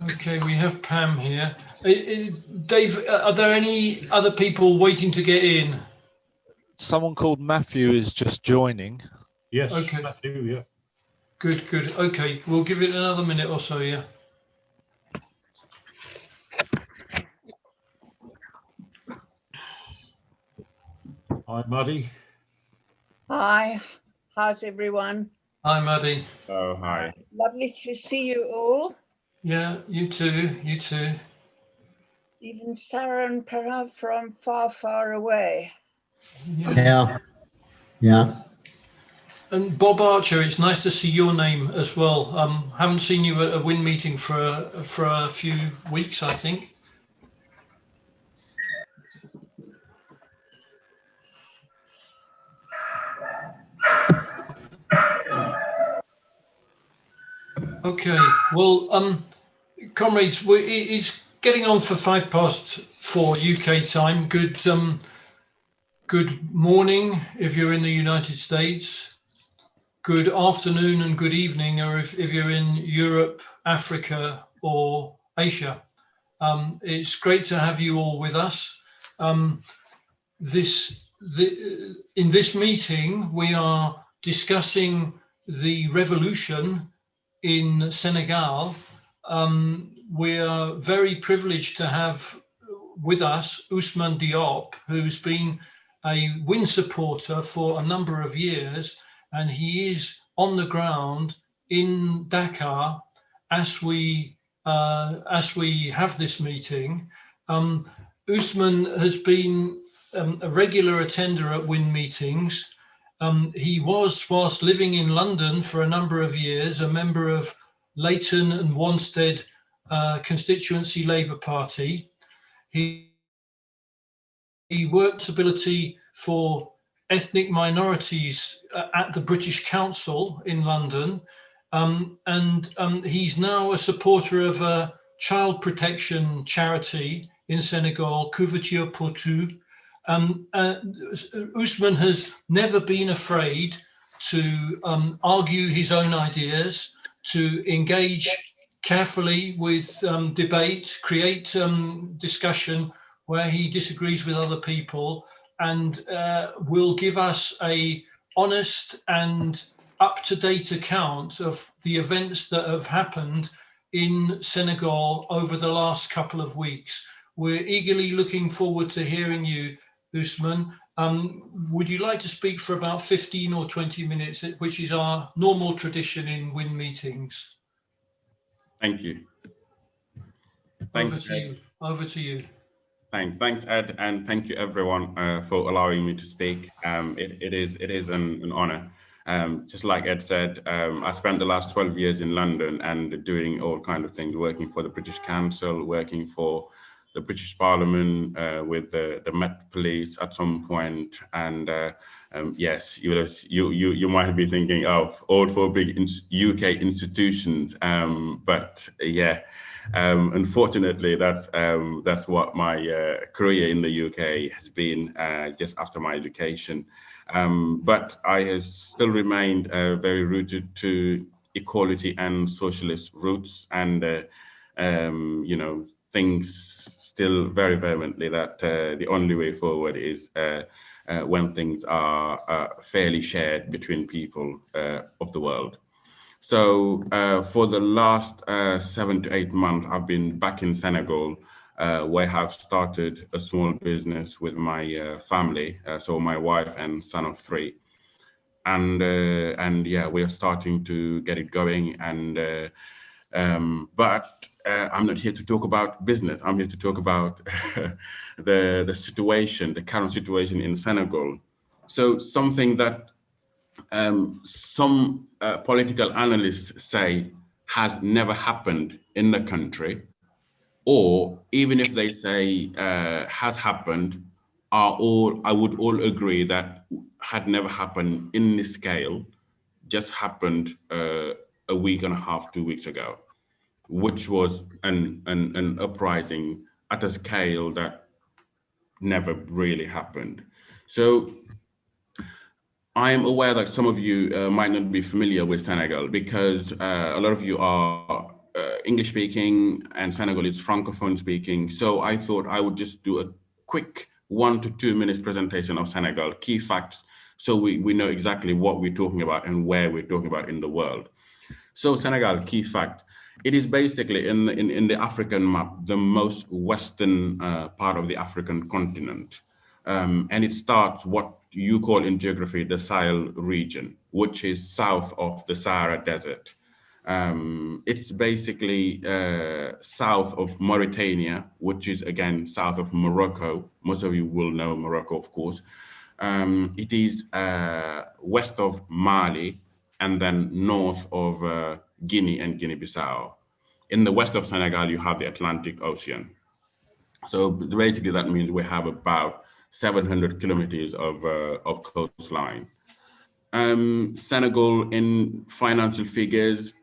Okay, we have Pam here. Dave, are there any other people waiting to get in? Someone called Matthew is just joining. Yes, okay. Matthew, yeah. Good. Okay, we'll give it another minute or so, yeah. Hi, Muddy. Hi, how's everyone? Hi, Maddie. Oh, hi. Lovely to see you all. Yeah, you too. Even Sarah and Para from far, far away. Yeah. And Bob Archer, it's nice to see your name as well. Haven't seen you at a WIN meeting for a few weeks, I think. Okay, well, comrades, it's getting on for 4:05 UK time. Good morning if you're in the United States. Good afternoon and good evening, or if you're in Europe, Africa, or Asia. It's great to have you all with us. In this meeting, we are discussing the revolution in Senegal. We are very privileged to have with us Ousmane Diop, who's been a WIN supporter for a number of years, and he is on the ground in Dakar as we have this meeting. Ousmane has been a regular attender at WIN meetings. He was, whilst living in London for a number of years, a member of Leighton and Wanstead constituency Labour Party. He worked ability for ethnic minorities at the British Council in London, and he's now a supporter of a child protection charity in Senegal, Couverture pour Tout. Ousmane has never been afraid to argue his own ideas, to engage carefully with debate, create discussion where he disagrees with other people, and will give us a honest and up-to-date account of the events that have happened in Senegal over the last couple of weeks. We're eagerly looking forward to hearing you, Ousmane. Would you like to speak for about 15 or 20 minutes, which is our normal tradition in WIN meetings? Thank you. Over to you. Thanks, Ed, and thank you everyone for allowing me to speak. It is an honor. Just like Ed said, I spent the last 12 years in London and doing all kinds of things, working for the British Council, working for the British Parliament, with the Met Police at some point, and yes, you might be thinking of all four big UK institutions, but yeah. Unfortunately, that's what my career in the UK has been just after my education. But I have still remained very rooted to equality and socialist roots, and you know, things still very vehemently that the only way forward is when things are fairly shared between people of the world. So for the last 7 to 8 months, I've been back in Senegal, where I have started a small business with my family, so my wife and son of 3. And yeah, we're starting to get it going. And but I'm not here to talk about business. I'm here to talk about the situation, the current situation in Senegal. So something that some political analysts say has never happened in the country, or even if they say has happened, I would all agree that had never happened in this scale, just happened a week and a half, 2 weeks ago, which was an uprising at a scale that never really happened. So I am aware that some of you might not be familiar with Senegal because a lot of you are English speaking and Senegal is Francophone speaking. So I thought I would just do a quick 1 to 2 minutes presentation of Senegal, key facts, so we know exactly what we're talking about and where we're talking about in the world. So Senegal, key fact, it is basically in the African map, the most western part of the African continent. And it starts what you call in geography the Sahel region, which is south of the Sahara Desert. It's basically south of Mauritania, which is again south of Morocco. Most of you will know Morocco, of course. It is west of Mali and then north of Guinea and Guinea-Bissau. In the west of Senegal, you have the Atlantic Ocean. So basically that means we have about 700 kilometers of coastline. Senegal in financial figures,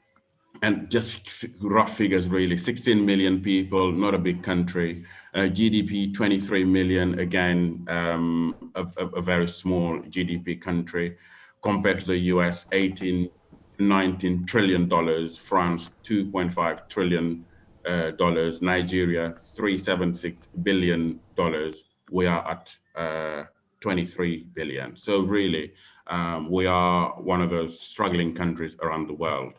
and just rough figures really, 16 million people, not a big country. GDP 23 million, again, a very small GDP country compared to the US, 18, 19 trillion dollars, France 2.5 trillion dollars, Nigeria 376 billion dollars. We are at 23 billion. So really, we are one of those struggling countries around the world.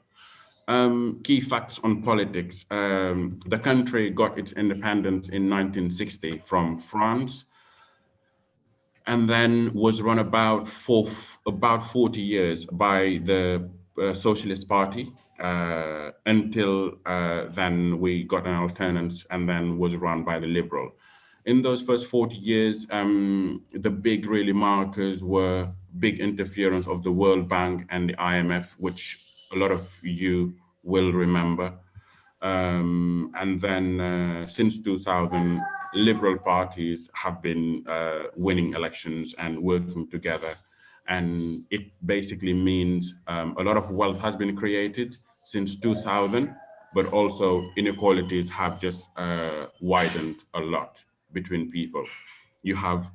Key facts on politics. The country got its independence in 1960 from France, and then was run about 40 years by the Socialist Party until then we got an alternance and then was run by the Liberal. In those first 40 years, the big really markers were big interference of the World Bank and the IMF, which a lot of you will remember. And then since 2000, liberal parties have been winning elections and working together. And it basically means a lot of wealth has been created since 2000, but also inequalities have just widened a lot between people. You have,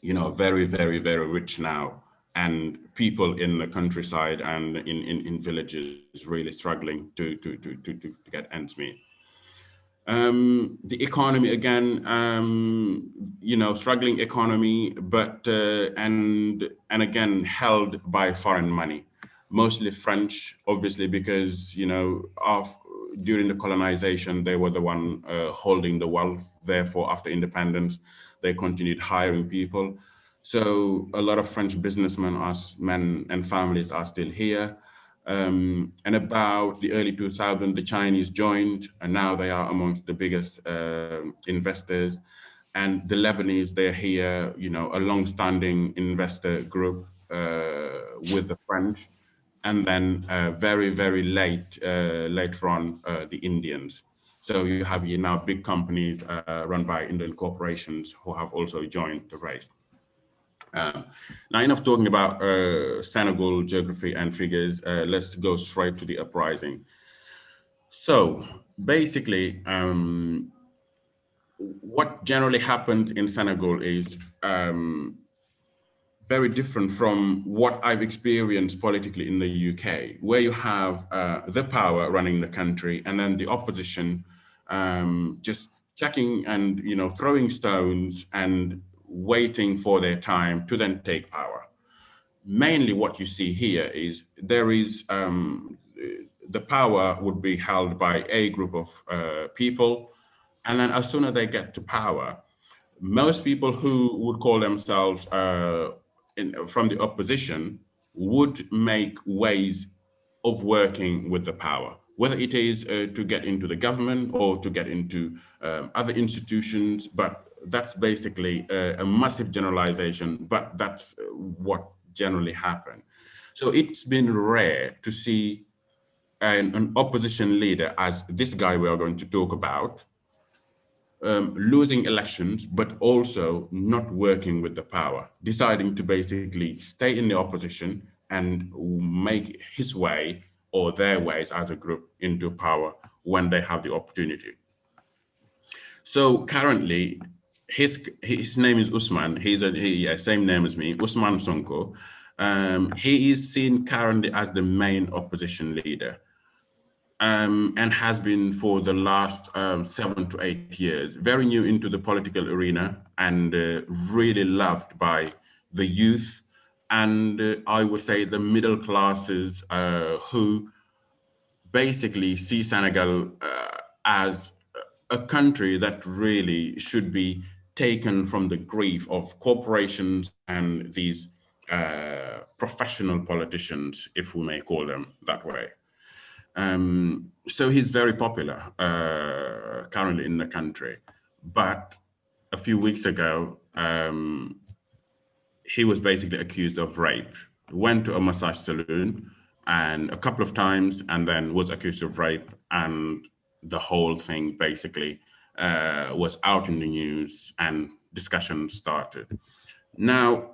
very, very, very rich now, and people in the countryside and in villages really struggling to get ends meet. The economy again, struggling economy, but and again held by foreign money, mostly French, obviously, because during the colonization they were the one holding the wealth. Therefore, after independence, they continued hiring people. So a lot of French businessmen, men and families, are still here. And about the early 2000s, the Chinese joined, and now they are amongst the biggest investors. And the Lebanese, they're here, a long-standing investor group with the French. And then very, very later on, the Indians. So you have here now big companies run by Indian corporations who have also joined the race. Now, enough talking about Senegal geography and figures. Let's go straight to the uprising. So basically, what generally happens in Senegal is very different from what I've experienced politically in the UK, where you have the power running the country and then the opposition just checking and throwing stones and waiting for their time to then take power. Mainly what you see here is there is the power would be held by a group of people, and then as soon as they get to power, most people who would call themselves from the opposition would make ways of working with the power, whether it is to get into the government or to get into other institutions. But that's basically a massive generalization, but that's what generally happened. So it's been rare to see an opposition leader, as this guy we are going to talk about, losing elections, but also not working with the power, deciding to basically stay in the opposition and make his way or their ways as a group into power when they have the opportunity. So currently, his name is Ousmane. Yeah, same name as me, Ousmane Sonko. He is seen currently as the main opposition leader, and has been for the last 7 to 8 years. Very new into the political arena, and really loved by the youth, and I would say the middle classes, who basically see Senegal as a country that really should be taken from the grief of corporations and these professional politicians, if we may call them that way. So he's very popular currently in the country. But a few weeks ago, he was basically accused of rape. Went to a massage saloon and a couple of times, and then was accused of rape, and the whole thing basically was out in the news, and discussion started. Now,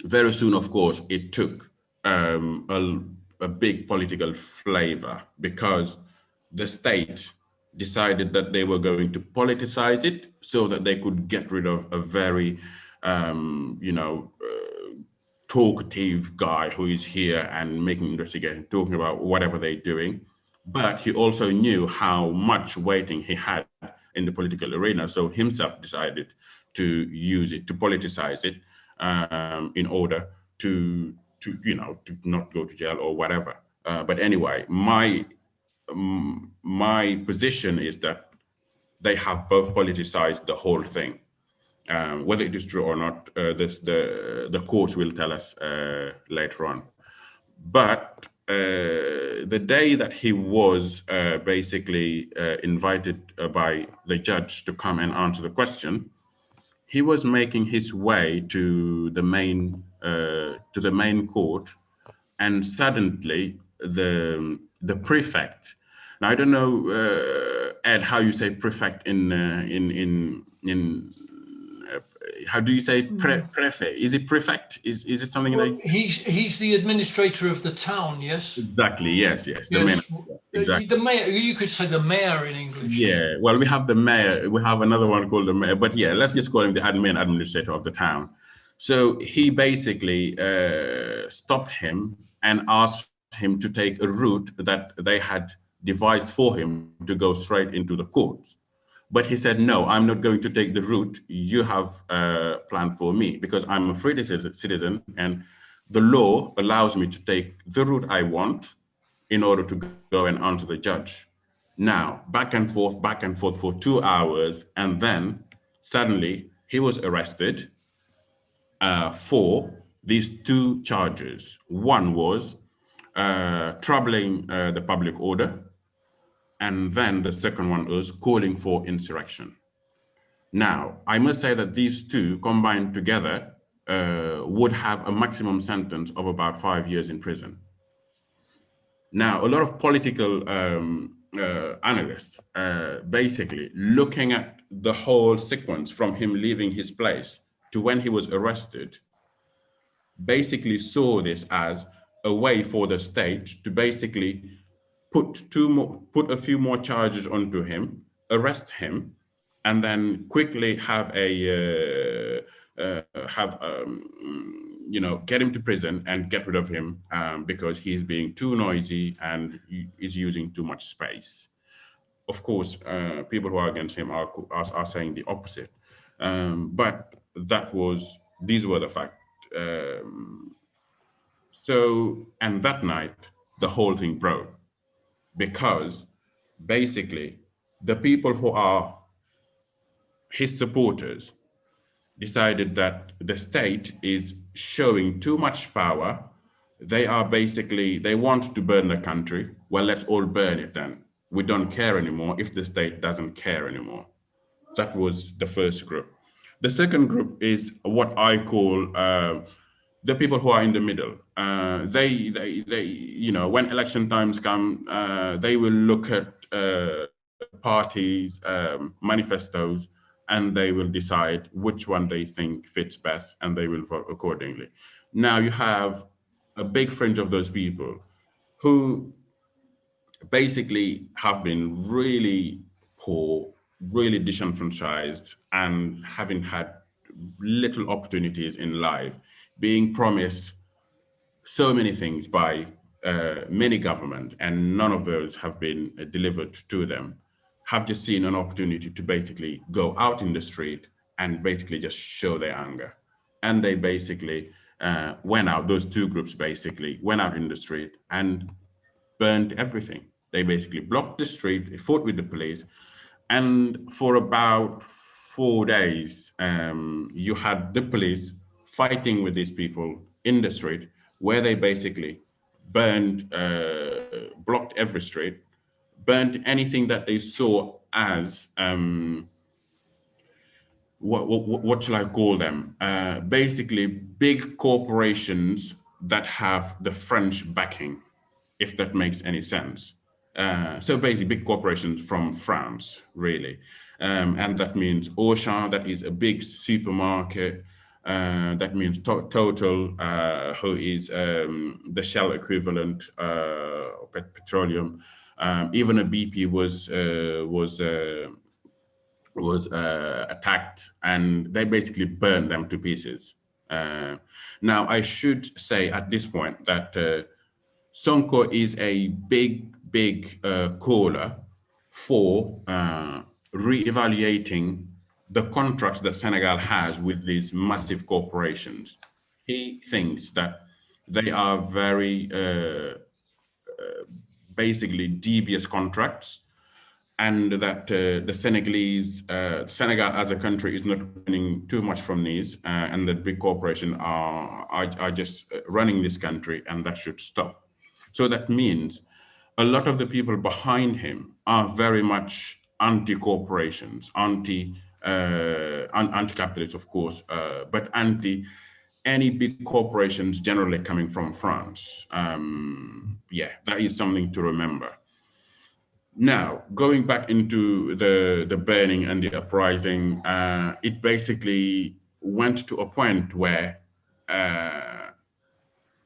very soon, of course, it took a big political flavor, because the state decided that they were going to politicize it so that they could get rid of a very, talkative guy who is here and making investigation, talking about whatever they're doing. But he also knew how much weighting he had in the political arena, so himself decided to use it, to politicize it, in order to not go to jail or whatever. But anyway, my position is that they have both politicized the whole thing. Whether it is true or not, the courts will tell us later on. But the day that he was basically invited by the judge to come and answer the question, he was making his way to the main court, and suddenly the prefect. Now I don't know, Ed, how you say prefect in how do you say prefect? Is it prefect? Is it something Well, like? he's the administrator of the town. Yes. Exactly. Yes. Yes. The mayor. Exactly. The mayor. You could say the mayor in English. Yeah. Well, we have the mayor. We have another one called the mayor. But yeah, let's just call him the administrator of the town. So he basically stopped him and asked him to take a route that they had devised for him to go straight into the courts. But he said, no, I'm not going to take the route you have planned for me, because I'm a free citizen, and the law allows me to take the route I want in order to go and answer the judge. Now, back and forth for 2 hours, and then suddenly he was arrested for these 2 charges. One was troubling the public order, and then the second one was calling for insurrection. Now, I must say that these 2 combined together would have a maximum sentence of about 5 years in prison. Now, a lot of political analysts, basically looking at the whole sequence from him leaving his place to when he was arrested, basically saw this as a way for the state to basically put a few more charges onto him, arrest him, and then quickly have get him to prison and get rid of him because he's being too noisy and he is using too much space. Of course, people who are against him are saying the opposite, but these were the facts. And that night, the whole thing broke, because basically the people who are his supporters decided that the state is showing too much power. They want to burn the country. Well, let's all burn it then. We don't care anymore if the state doesn't care anymore. That was the first group. The second group is what I call the people who are in the middle. When election times come, they will look at parties, manifestos, and they will decide which one they think fits best, and they will vote accordingly. Now you have a big fringe of those people who basically have been really poor, really disenfranchised and having had little opportunities in life, being promised so many things by many governments, and none of those have been delivered to them, have just seen an opportunity to basically go out in the street and basically just show their anger. And they basically went out, those two groups basically went out in the street and burned everything. They basically blocked the street, they fought with the police, and for about 4 days, you had the police fighting with these people in the street, where they basically burned, blocked every street, burned anything that they saw as, what shall I call them? Basically, big corporations that have the French backing, if that makes any sense. So basically, big corporations from France, really. And that means Auchan, that is a big supermarket. That means Total, who is the Shell equivalent of petroleum. Even a BP was attacked, and they basically burned them to pieces. Now, I should say at this point that Sonko is a big caller for re-evaluating the contracts that Senegal has with these massive corporations. He thinks that they are very basically devious contracts, and that the Senegal as a country is not winning too much from these, and that big corporations are just running this country, and that should stop. So that means a lot of the people behind him are very much anti-corporations, anti-capitalist, of course, but anti any big corporations generally coming from France. Yeah, that is something to remember. Now, going back into the burning and the uprising, it basically went to a point where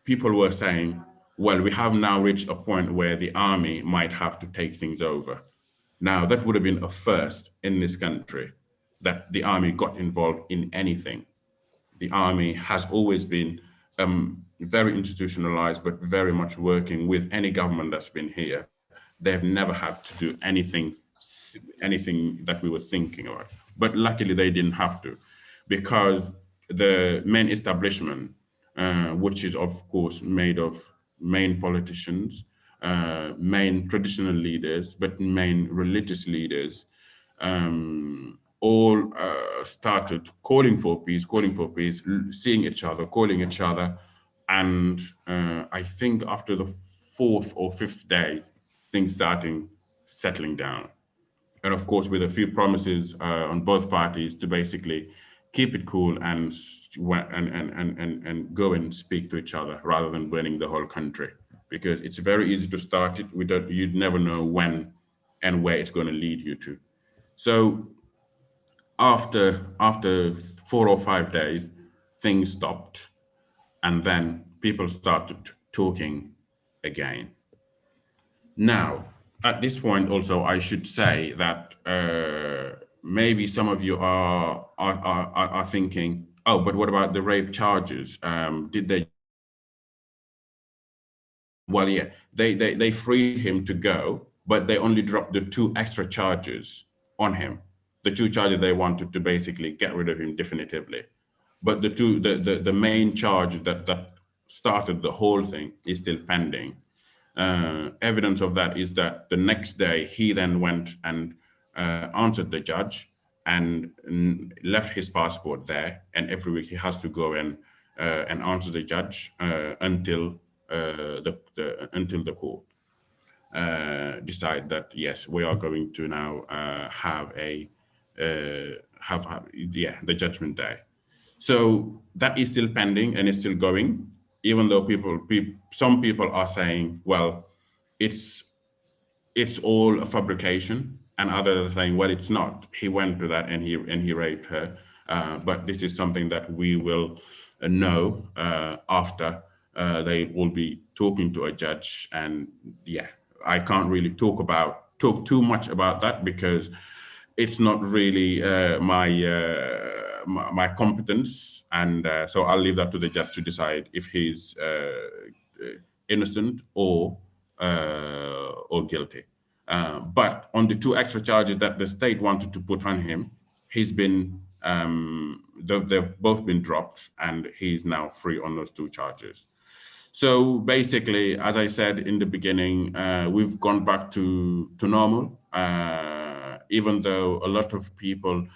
people were saying, well, we have now reached a point where the army might have to take things over. Now, that would have been a first in this country, that the army got involved in anything. The army has always been very institutionalized, but very much working with any government that's been here. They've never had to do anything that we were thinking about. But luckily they didn't have to, because the main establishment, which is of course made of main politicians, main traditional leaders, but main religious leaders, all started calling for peace, seeing each other, calling each other. And I think after the fourth or fifth day, things starting settling down. And of course, with a few promises on both parties to basically keep it cool and go and speak to each other rather than burning the whole country. Because it's very easy to start it, you'd never know when and where it's going to lead you to. So after 4 or 5 days, things stopped, and then people started talking again. Now, at this point, also, I should say that maybe some of you are thinking, oh, but what about the rape charges? Did they? Well, yeah, they freed him to go, but they only dropped the 2 extra charges on him. The 2 charges they wanted to basically get rid of him definitively. But the main charge that started the whole thing is still pending. Evidence of that is that the next day he then went and answered the judge and left his passport there, and every week he has to go in and answer the judge until the court decide that yes, we are going to now have the judgment day. So that is still pending and it's still going, even though some people are saying, well, it's all a fabrication, and others are saying, well, it's not. He went to that and he raped her. But this is something that we will know after they will be talking to a judge. And yeah, I can't really talk too much about that, because it's not really my competence, and so I'll leave that to the judge to decide if he's innocent or guilty. But on the 2 extra charges that the state wanted to put on him, he's been they've both been dropped, and he's now free on those 2 charges. So basically, as I said in the beginning, we've gone back to normal, even though a lot of people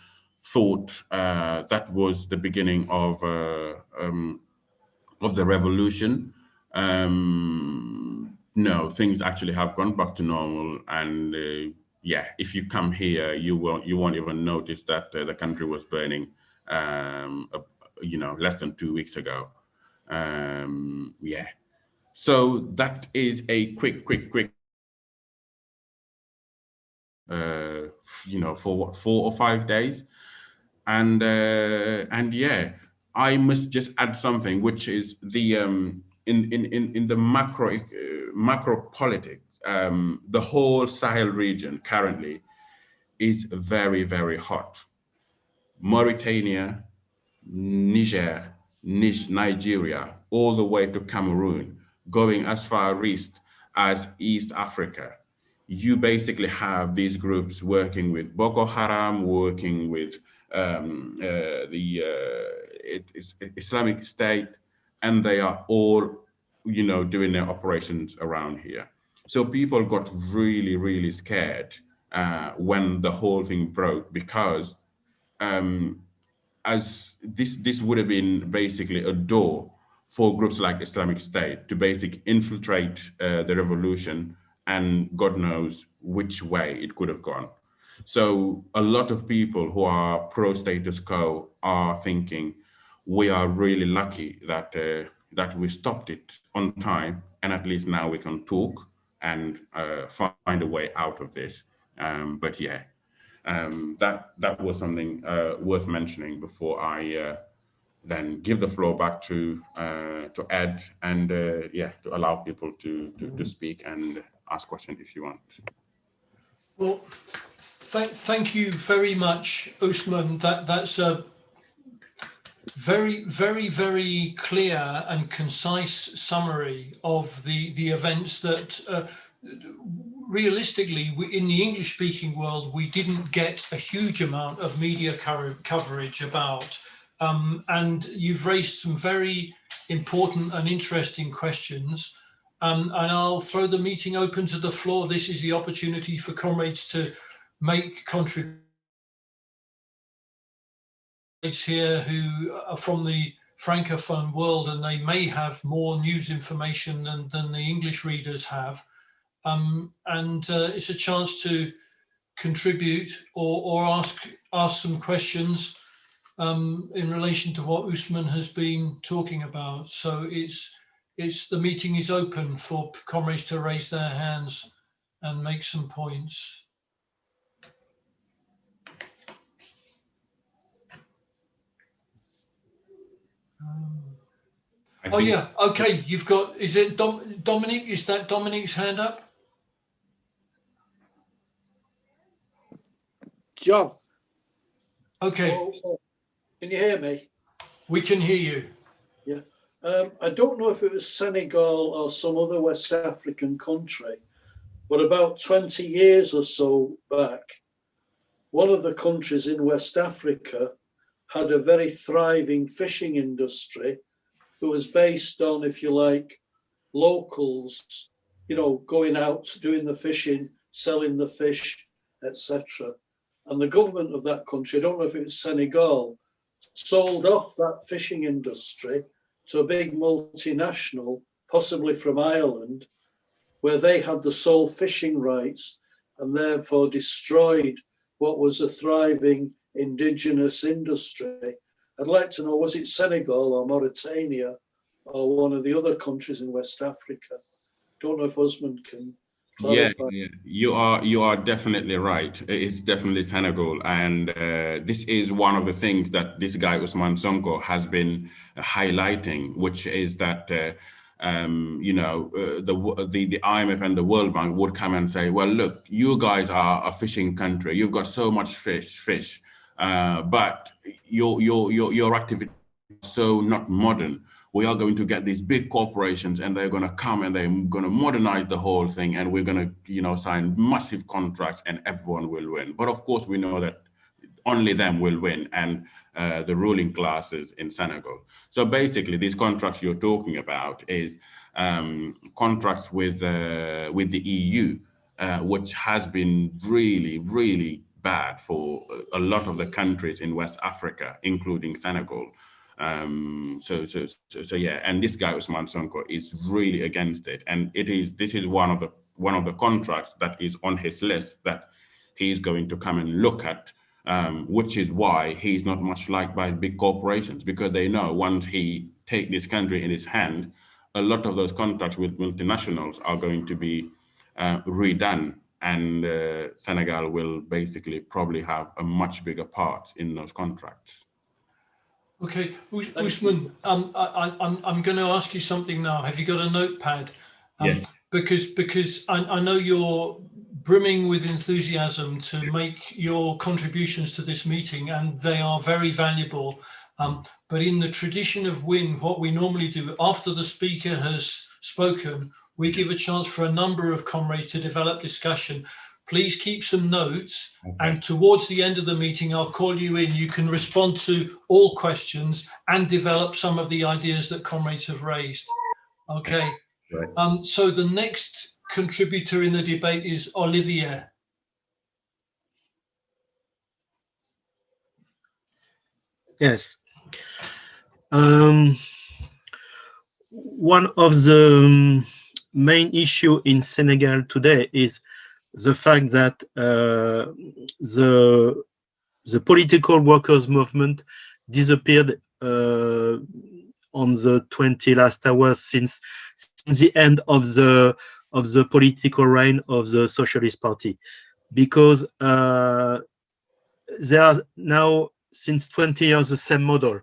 thought that was the beginning of the revolution. No, things actually have gone back to normal, and yeah, if you come here, you won't even notice that the country was burning, less than 2 weeks ago. Yeah. So that is a quick, for what, 4 or 5 days. And yeah, I must just add something, which is the in the macro politics, the whole Sahel region currently is very, very hot. Mauritania, Niger, Nigeria, all the way to Cameroon, going as far east as East Africa. You basically have these groups working with Boko Haram, working with the Islamic State, and they are all, doing their operations around here. So people got really, really scared when the whole thing broke, because as this would have been basically a door for groups like Islamic State to basically infiltrate the revolution, and God knows which way it could have gone. So a lot of people who are pro-status quo are thinking, we are really lucky that that we stopped it on time, and at least now we can talk and find a way out of this. But yeah, that was something worth mentioning before I then give the floor back to Ed, and yeah, to allow people to speak and ask questions if you want. Well, thank you very much, Ousmane. That's a very, very, very clear and concise summary of the events that realistically, in the English-speaking world, we didn't get a huge amount of media coverage about. And you've raised some very important and interesting questions. And I'll throw the meeting open to the floor. This is the opportunity for comrades to make contributions here who are from the Francophone world, and they may have more news information than the English readers have. And it's a chance to contribute or ask some questions in relation to what Ousmane has been talking about. So the meeting is open for comrades to raise their hands and make some points. Oh yeah, okay. You've got, is it Dominic? Is that Dominic's hand up? John. Okay. Oh, can you hear me? We can hear you. Yeah. I don't know if it was Senegal or some other West African country, but about 20 years or so back, one of the countries in West Africa had a very thriving fishing industry that was based on, if you like, locals, going out, doing the fishing, selling the fish, etc. And the government of that country, I don't know if it was Senegal, sold off that fishing industry to a big multinational, possibly from Ireland, where they had the sole fishing rights and therefore destroyed what was a thriving indigenous industry. I'd like to know, was it Senegal or Mauritania or one of the other countries in West Africa? Don't know if Ousmane can clarify. Yeah, you are definitely right. It's definitely Senegal, and this is one of the things that this guy Ousmane Sonko has been highlighting, which is that the IMF and the World Bank would come and say, well, look, you guys are a fishing country. You've got so much fish, but your activity is so not modern. We are going to get these big corporations and they're going to come and they're going to modernize the whole thing. And we're going to, sign massive contracts and everyone will win. But of course, we know that only them will win, and the ruling classes in Senegal. So basically, these contracts you're talking about is contracts with the EU, which has been really, really bad for a lot of the countries in West Africa, including Senegal. So yeah, and this guy Ousmane Sonko is really against it, and this is one of the contracts that is on his list that he's going to come and look at. Which is why he's not much liked by big corporations, because they know once he take this country in his hand, a lot of those contracts with multinationals are going to be redone, and Senegal will basically probably have a much bigger part in those contracts. Okay, Ousmane, I'm going to ask you something now. Have you got a notepad? Yes. Because I know you're brimming with enthusiasm to make your contributions to this meeting, and they are very valuable. But in the tradition of WIN, what we normally do after the speaker has spoken, we give a chance for a number of comrades to develop discussion. Please keep some notes, okay. And towards the end of the meeting, I'll call you in. You can respond to all questions and develop some of the ideas that comrades have raised. Okay. Right. So the next contributor in the debate is Olivier. Yes. One of the main issue in Senegal today is the fact that the political workers movement disappeared on the 20 last hours since the end of the political reign of the Socialist Party, because there are now since 20 years the same model.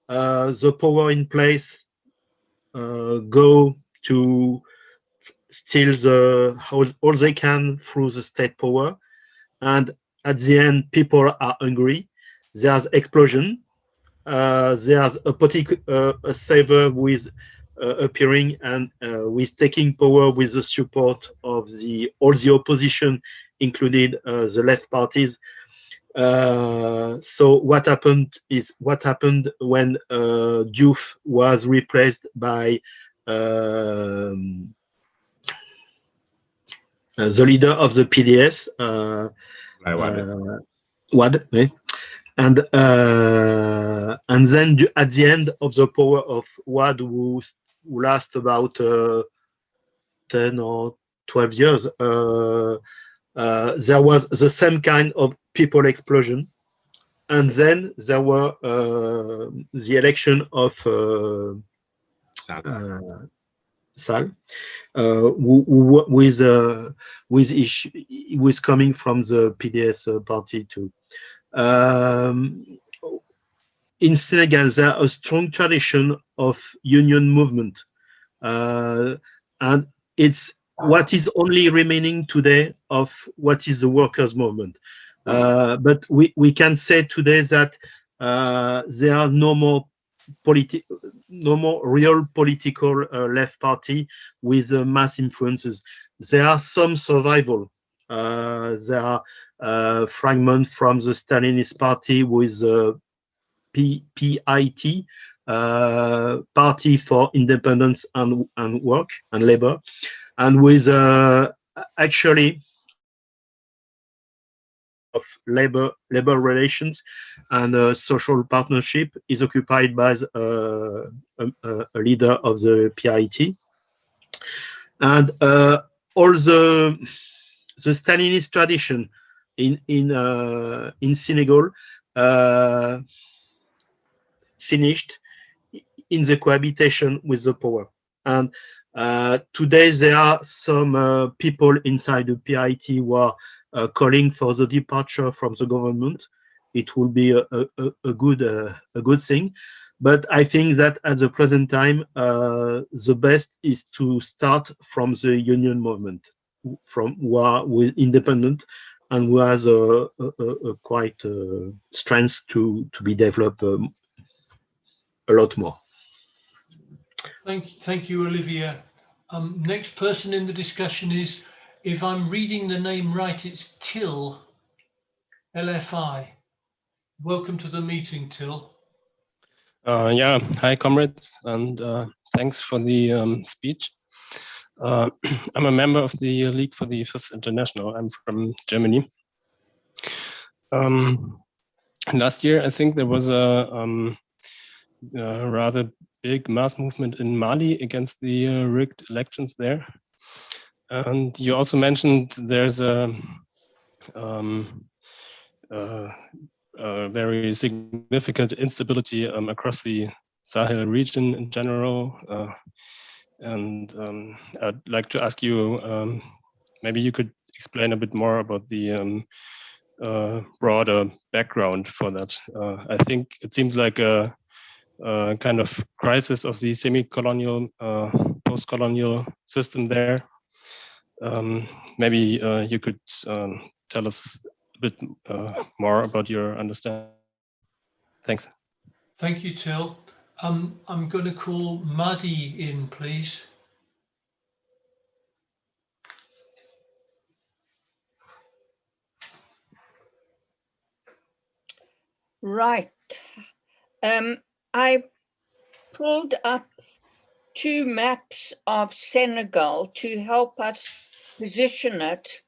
The power in place go to steal all they can through the state power, and at the end people are hungry. There's explosion. There's a saver with appearing and with taking power with the support of all the opposition, including the left parties. So what happened when Diop was replaced by the leader of the PDS, Wad, and then at the end of the power of Wad, who last about 10 or 12 years, there was the same kind of people explosion, and then there were the election of Sall, who was coming from the PDS party too. In Senegal, there is a strong tradition of union movement, and it's what is only remaining today of what is the workers' movement. But we can say today that there are no more real political left party with mass influences. There are some survival. There are fragments from the Stalinist party with PIT, Party for Independence and Work and Labor, and with actually of labor relations and social partnership is occupied by a leader of the PIT, and all the Stalinist tradition in Senegal finished in the cohabitation with the power. And today there are some people inside the PIT who are calling for the departure from the government. It will be a good thing. But I think that at the present time, the best is to start from the union movement, from who are independent and who has a quite strength to be developed a lot more. Thank you, Olivier. Next person in the discussion is, if I'm reading the name right, it's Till, LFI. Welcome to the meeting, Till. Yeah, hi comrades, and thanks for the speech. I'm a member of the League for the Fifth International. I'm from Germany. Last year, I think there was a rather big mass movement in Mali against the rigged elections there. And you also mentioned there's a very significant instability across the Sahel region in general. And I'd like to ask you, maybe you could explain a bit more about the broader background for that. I think it seems like a kind of crisis of the semi-colonial, post-colonial system there. Maybe you could tell us a bit more about your understanding. Thanks. Thank you, Till. I'm going to call Madi in, please. Right. I pulled up 2 maps of Senegal to help us position it.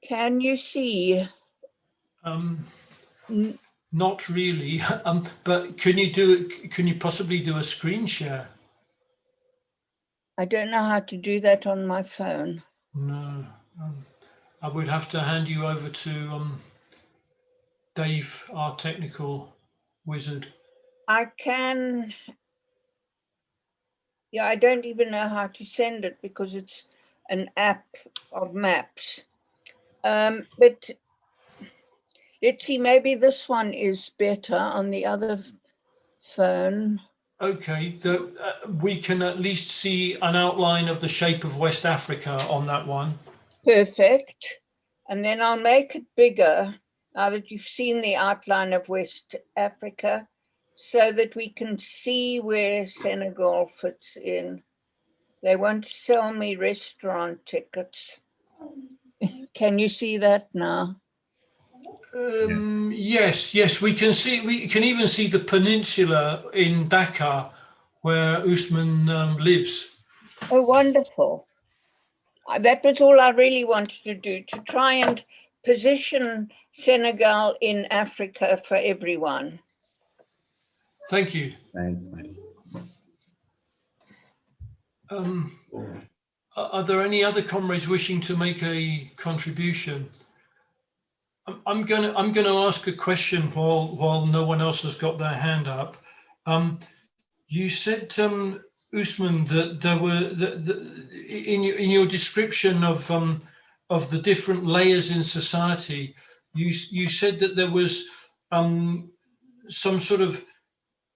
Can you see? Not really, but can you possibly do a screen share? I don't know how to do that on my phone. No, I would have to hand you over to Dave, our technical wizard. I can, yeah, I don't even know how to send it because it's an app of maps. But let's see, maybe this one is better on the other phone. Okay, we can at least see an outline of the shape of West Africa on that one. Perfect. And then I'll make it bigger now that you've seen the outline of West Africa so that we can see where Senegal fits in. They want to sell me restaurant tickets. Can you see that now? Yes, we can see. We can even see the peninsula in Dakar, where Ousmane lives. Oh, wonderful! That was all I really wanted to do, to try and position Senegal in Africa for everyone. Thank you. Thanks, Mike. Are there any other comrades wishing to make a contribution? I'm going to ask a question while no one else has got their hand up. You said, Ousmane, that there were in your description of the different layers in society, you said that there was some sort of,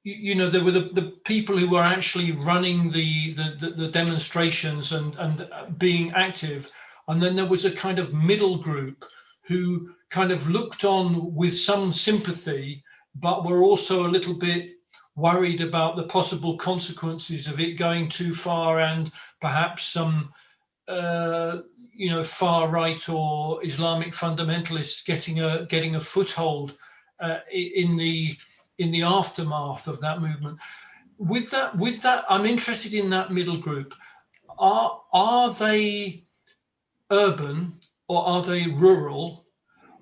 there were the people who were actually running the demonstrations and being active, and then there was a kind of middle group who kind of looked on with some sympathy, but were also a little bit worried about the possible consequences of it going too far, and perhaps some far right or Islamic fundamentalists getting a foothold in the aftermath of that movement. With that, I'm interested in that middle group. Are they urban, or are they rural,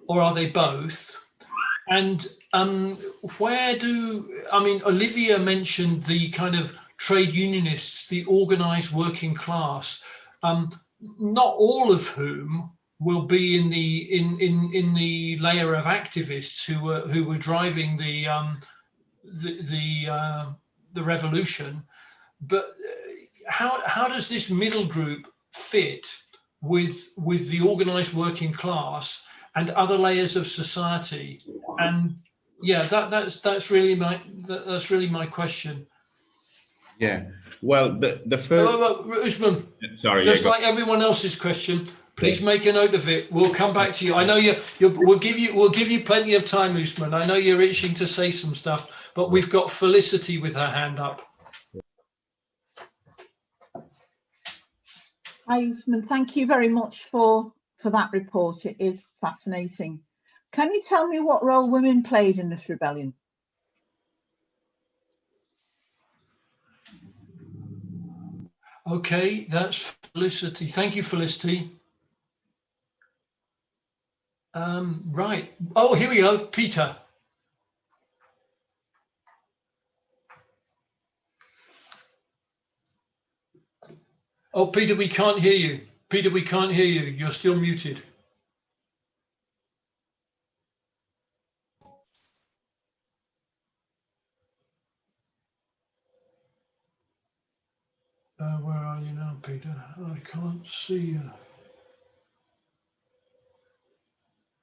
or are they both? And Olivia mentioned the kind of trade unionists, the organized working class, not all of whom will be in the layer of activists who were driving the revolution. But how does this middle group fit with the organized working class and other layers of society? And Yeah, that's really my question. Yeah. Well, the first. Usman, Sorry. just Yeah, like everyone else's question, please Yeah. make a note of it. We'll come back to you. I know we'll give you plenty of time, Usman. I know you're itching to say some stuff, but we've got Felicity with her hand up. Hi, Ousmane. Thank you very much for that report. It is fascinating. Can you tell me what role women played in this rebellion? Okay, that's Felicity. Thank you, Felicity. Right. Oh, here we go, Peter. Oh, Peter, we can't hear you. Peter, we can't hear you. You're still muted. Where are you now, Peter? I can't see you.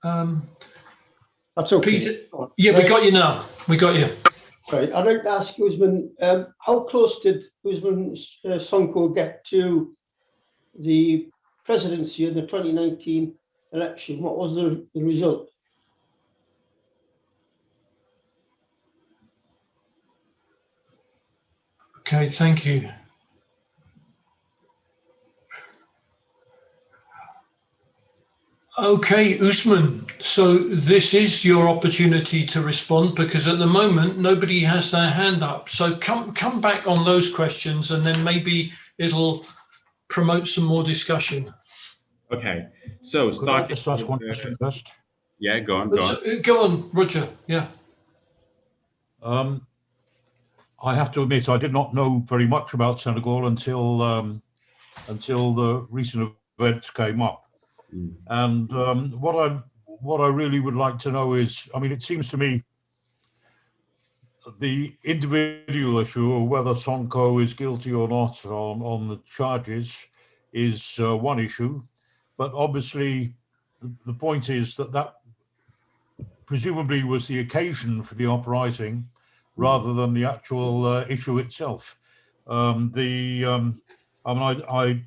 That's okay. Peter, yeah, we got you now. We got you. Right. I'd like to ask Ousmane, how close did Ousmane Sonko get to the presidency in the 2019 election? What was the result? Okay, thank you. Okay, Ousmane, so this is your opportunity to respond, because at the moment nobody has their hand up. So come back on those questions, and then maybe it'll promote some more discussion. Okay. So Could I just ask one question first? Yeah, go on. Go on, Roger. Yeah. I have to admit, I did not know very much about Senegal until the recent events came up. And what I really would like to know is, I mean, it seems to me the individual issue of whether Sonko is guilty or not on the charges is one issue, but obviously the point is that presumably was the occasion for the uprising rather than the actual issue itself. I mean, I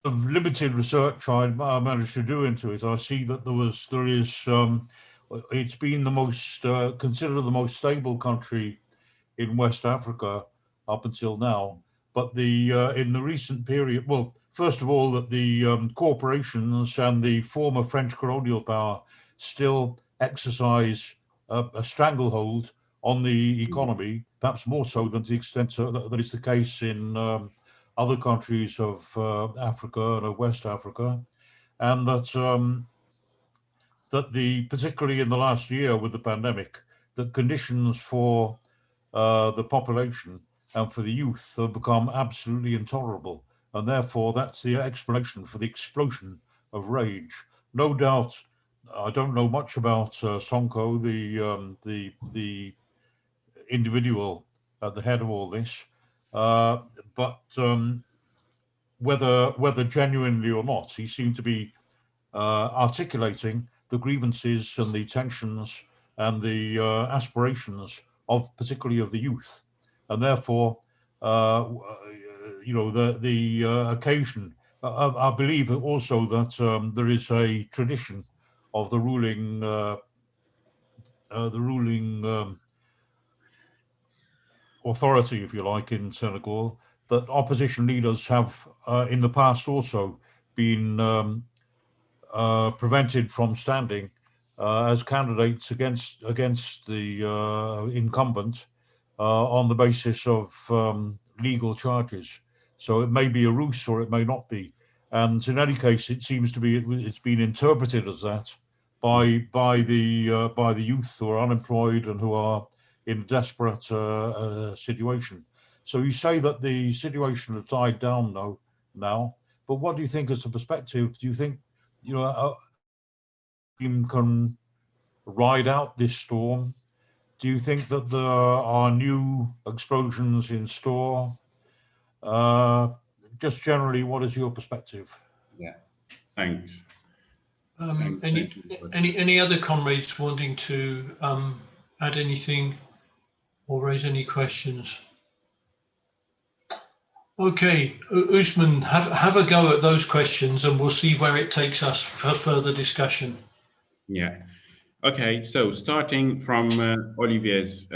of limited research I managed to do into it, I see that it's been the most considered the most stable country in West Africa up until now. But in the recent period, well, first of all, that the corporations and the former French colonial power still exercise a stranglehold on the economy, perhaps more so than to the extent that is the case in other countries of Africa and of West Africa, and that particularly in the last year with the pandemic, the conditions for the population and for the youth have become absolutely intolerable, and therefore that's the explanation for the explosion of rage. No doubt, I don't know much about Sonko, the individual at the head of all this, but whether genuinely or not, he seemed to be articulating the grievances and the tensions and the aspirations of particularly of the youth, and therefore, the occasion. I believe also that there is a tradition of the ruling authority, if you like, in Senegal, that opposition leaders have in the past also been prevented from standing as candidates against the incumbent on the basis of legal charges. So it may be a ruse or it may not be. And in any case, it seems to be it's been interpreted as that by the youth who are unemployed and who are in a desperate situation. So you say that the situation has died down now, but what do you think is the perspective? Do you think can ride out this storm? Do you think that there are new explosions in store? Just generally, what is your perspective? Yeah, thanks. Any other comrades wanting to add anything or raise any questions? Okay, Ousmane, have a go at those questions and we'll see where it takes us for further discussion. Yeah. Okay, so starting from Olivier's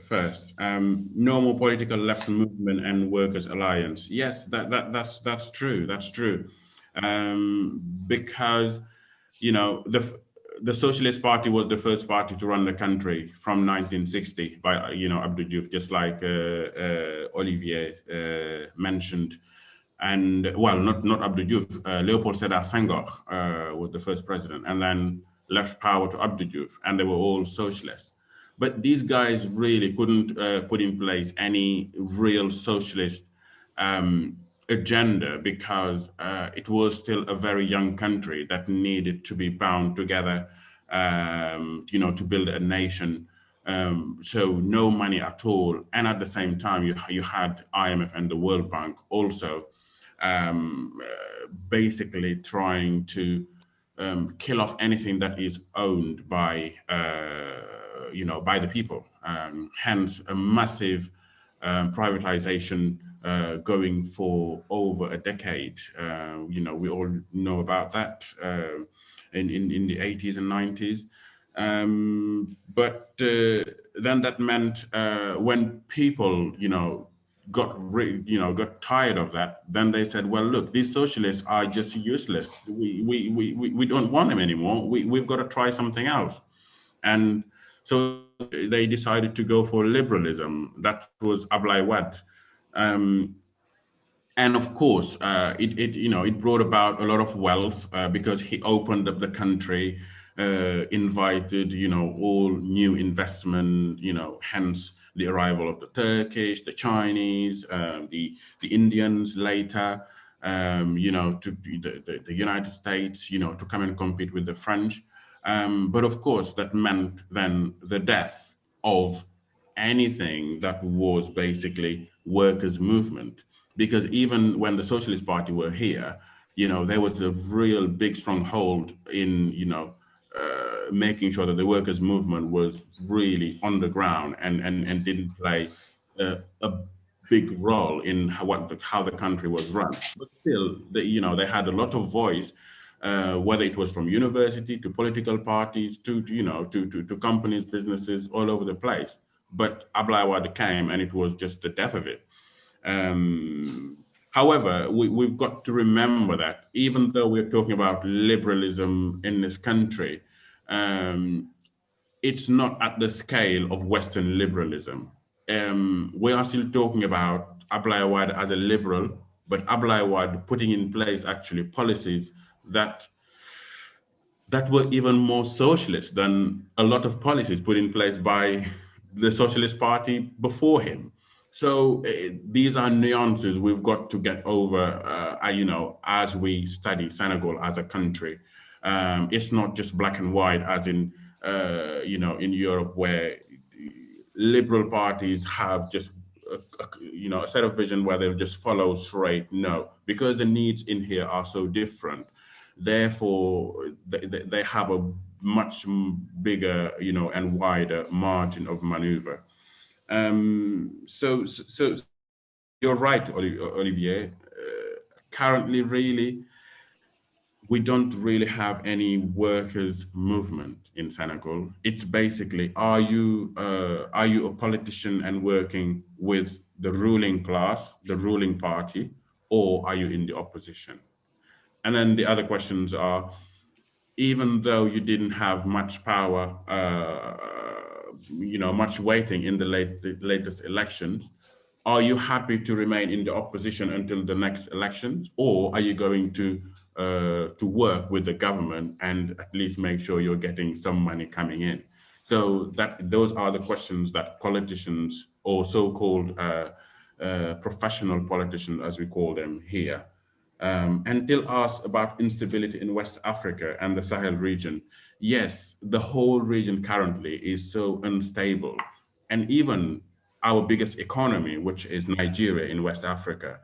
first, normal political left movement and workers' alliance. Yes, that's true. That's true, because you know the Socialist Party was the first party to run the country from 1960 by Abdou Diouf, just like Olivier mentioned. And well, not Abdou Diouf, Leopold Sédar Senghor was the first president, and then left power to Abdou Diouf, and they were all socialists. But these guys really couldn't put in place any real socialist agenda because it was still a very young country that needed to be bound together, to build a nation. So no money at all, and at the same time, you had IMF and the World Bank also basically trying to kill off anything that is owned by by the people. Hence, a massive privatization going for over a decade. We all know about that in the 80s and 90s. But then that meant when people, got tired of that, then they said, well, look, these socialists are just useless. We don't want them anymore. We've got to try something else. And so they decided to go for liberalism. That was Ablaye Wade. And of course, it brought about a lot of wealth because he opened up the country, invited, all new investment, hence the arrival of the Turkish, the Chinese, the Indians later, to the United States, to come and compete with the French. But of course, that meant then the death of anything that was basically workers' movement. Because even when the Socialist Party were here, there was a real big stronghold in, making sure that the workers' movement was really on the ground and didn't play a big role in how the country was run. But still, they had a lot of voice, whether it was from university to political parties to companies, businesses all over the place. But Ablaye Wade came, and it was just the death of it. However, we've got to remember that even though we're talking about liberalism in this country, it's not at the scale of Western liberalism. We are still talking about Ablaye Wade as a liberal, but Ablaye Wade putting in place actually policies that were even more socialist than a lot of policies put in place by the Socialist Party before him. So these are nuances we've got to get over, as we study Senegal as a country. It's not just black and white, as in, in Europe, where liberal parties have just, a set of vision where they'll just follow straight. No, because the needs in here are so different. Therefore, they have a much bigger, and wider margin of maneuver. So you're right, Olivier. Currently, really, we don't really have any workers' movement in Senegal. It's basically, are you a politician and working with the ruling class, the ruling party, or are you in the opposition? And then the other questions are, even though you didn't have much power, much weighting in the latest elections, are you happy to remain in the opposition until the next elections, or are you going to work with the government and at least make sure you're getting some money coming in? So those are the questions that politicians, or so-called professional politicians, as we call them here, and tell us about instability in West Africa and the Sahel region. Yes, the whole region currently is so unstable. And even our biggest economy, which is Nigeria in West Africa,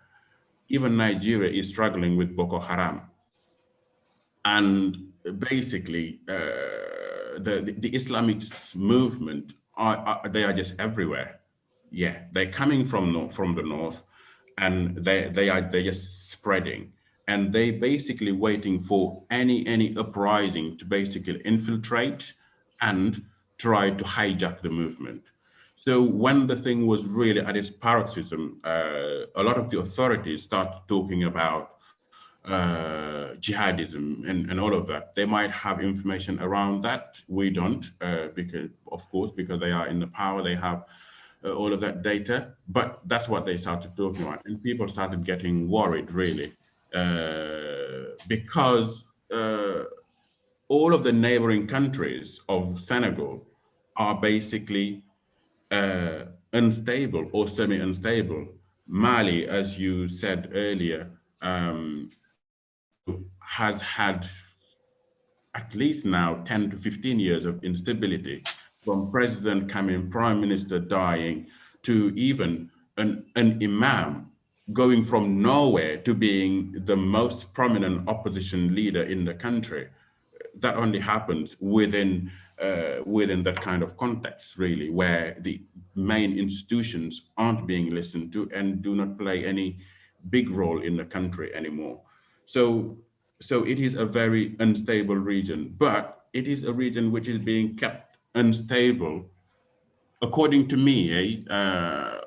even Nigeria is struggling with Boko Haram. And basically the Islamic movement they are just everywhere. Yeah, they're coming from the north, and they're just spreading, and they basically waiting for any uprising to basically infiltrate and try to hijack the movement. So when the thing was really at its paroxysm, a lot of the authorities started talking about jihadism and all of that. They might have information around that. We don't, because of course, because they are in the power, they have all of that data. But that's what they started talking about, and people started getting worried, really, because all of the neighboring countries of Senegal are basically unstable or semi-unstable. Mali, as you said earlier, has had at least now 10 to 15 years of instability, from president coming, prime minister dying, to even an imam going from nowhere to being the most prominent opposition leader in the country. That only happens within that kind of context, really, where the main institutions aren't being listened to and do not play any big role in the country anymore. So it is a very unstable region, but it is a region which is being kept unstable, according to me,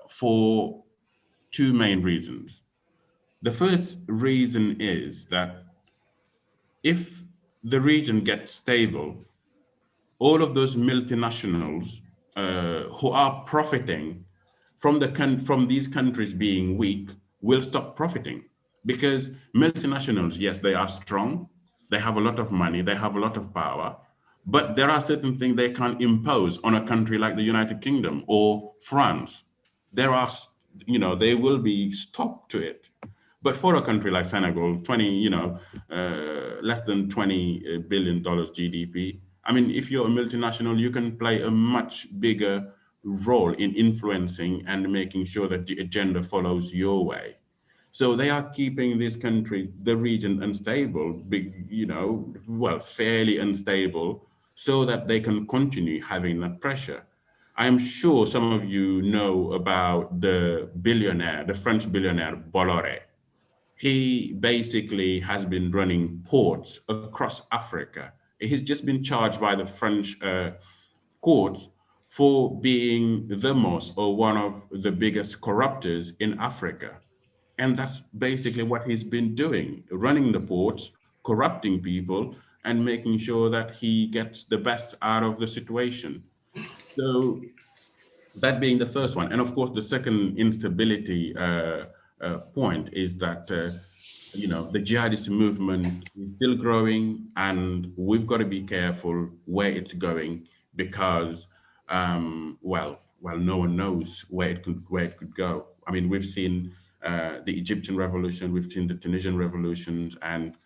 for two main reasons. The first reason is that if the region gets stable, all of those multinationals who are profiting from these countries being weak will stop profiting, because multinationals, yes, they are strong, they have a lot of money, they have a lot of power, but there are certain things they can't impose on a country like the United Kingdom or France. There are, they will be stopped to it. But for a country like Senegal, less than $20 billion GDP, I mean, if you're a multinational, you can play a much bigger role in influencing and making sure that the agenda follows your way. So they are keeping this country, the region, unstable, fairly unstable, so that they can continue having that pressure. I'm sure some of you know about the French billionaire Bolloré. He basically has been running ports across Africa. He's just been charged by the French courts for being the most or one of the biggest corruptors in Africa. And that's basically what he's been doing, running the ports, corrupting people, and making sure that he gets the best out of the situation. So that being the first one. And of course, the second instability point is that, the jihadist movement is still growing, and we've got to be careful where it's going, because, no one knows where it could go. I mean, we've seen the Egyptian revolution, we've seen the Tunisian revolutions, and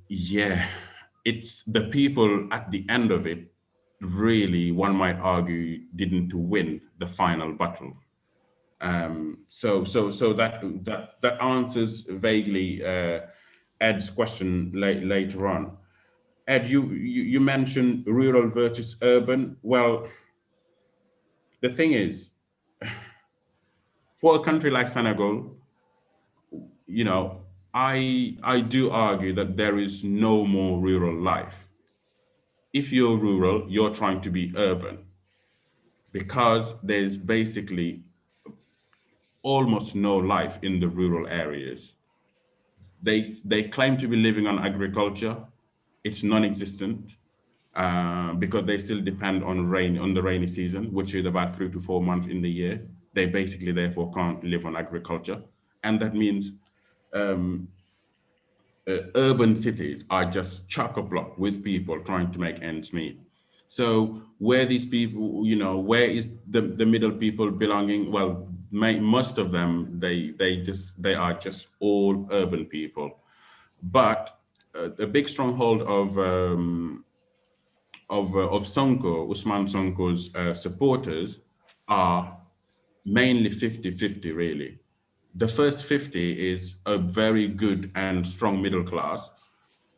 it's the people at the end of it, really, one might argue, didn't win the final battle. So that answers vaguely Ed's question later on. Ed, you mentioned rural versus urban. Well, the thing is, for a country like Senegal, I do argue that there is no more rural life. If you're rural, you're trying to be urban, because there's basically almost no life in the rural areas. They claim to be living on agriculture. It's non-existent, because they still depend on the rainy season, which is about 3 to 4 months in the year. They basically therefore can't live on agriculture. And that means urban cities are just chock-a-block with people trying to make ends meet. So where these people, where is the middle people belonging? Well, most of them, they are just all urban people. But the big stronghold of Ousmane Sonko's supporters are mainly 50-50, really. The first 50 is a very good and strong middle class,